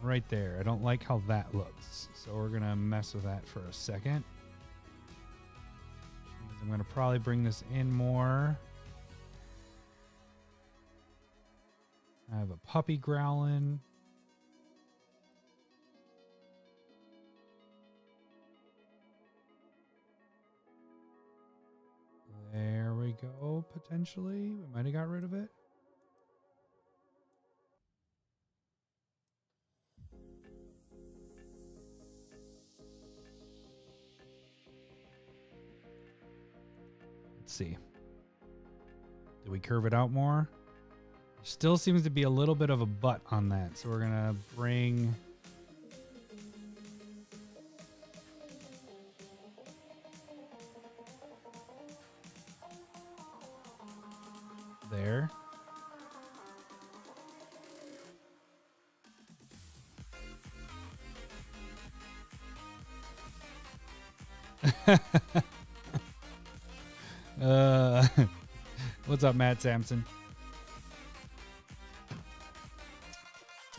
A: right there. I don't like how that looks. So we're going to mess with that for a second. I'm going to probably bring this in more. I have a puppy growling. There we go, potentially. We might have got rid of it. Let's see. Do we curve it out more? Still seems to be a little bit of a butt on that. So we're going to bring... there. What's up, Matt Sampson?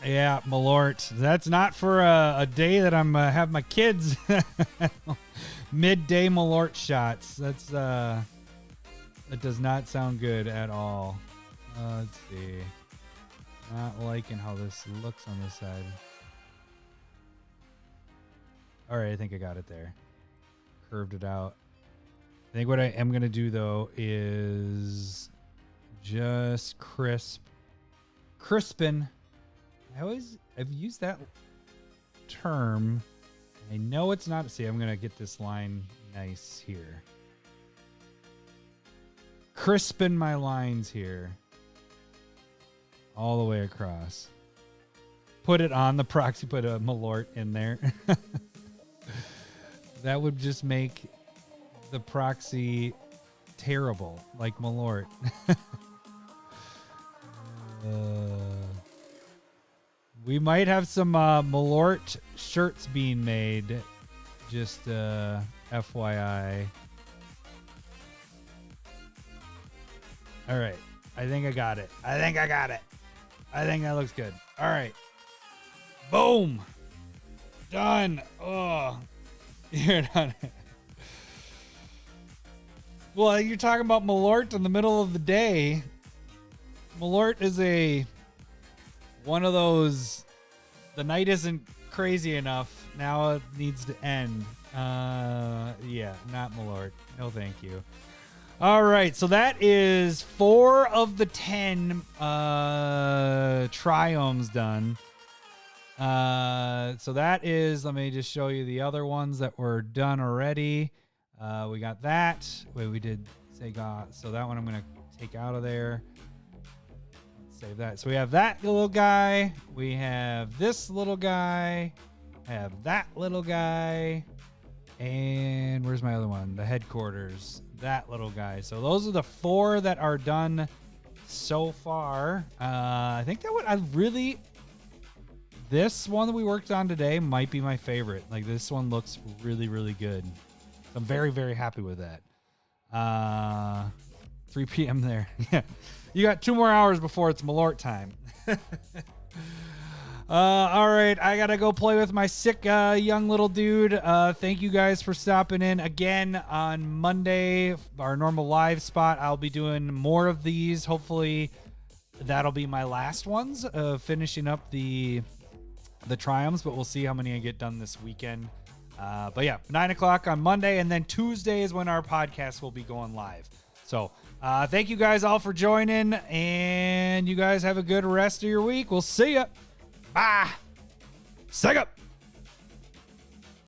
A: Yeah, Malort. That's not for a day that I'm have my kids. Midday Malort shots. That's that does not sound good at all. Let's see. Not liking how this looks on this side. All right, I think I got it there. Curved it out. I think what I am going to do, though, is just crispen. I've used that term. I know it's not. See, I'm going to get this line nice here. Crispen my lines here. All the way across. Put it on the proxy, put a Malort in there. That would just make the proxy terrible, like Malort. We might have some Malort shirts being made. Just FYI. All right. I think I got it. I think that looks good. All right. Boom. Done. Oh. You're done. Well, you're talking about Malort in the middle of the day. Malort is one of those, the night isn't crazy enough. Now it needs to end. Yeah, not Malort. No, thank you. All right, so that is 4 of the 10 Triomes done. So that is, let me just show you the other ones that were done already. We got that. Wait, we did say God. So that one I'm going to take out of there. Let's save that. So we have that little guy. We have this little guy. Have that little guy. And where's my other one? The headquarters. That little guy. So those are the 4 that are done so far. I think that would, this one that we worked on today might be my favorite. Like, this one looks really, really good. I'm very, very happy with that. 3 p.m. there. Yeah. You got 2 more hours before it's Malort time. All right. I got to go play with my sick young little dude. Thank you guys for stopping in again on Monday, our normal live spot. I'll be doing more of these. Hopefully that'll be my last ones, finishing up the Triomes, but we'll see how many I get done this weekend. But yeah, 9 o'clock on Monday, and then Tuesday is when our podcast will be going live. So thank you guys all for joining, and you guys have a good rest of your week. We'll see ya. Bye. Suck up.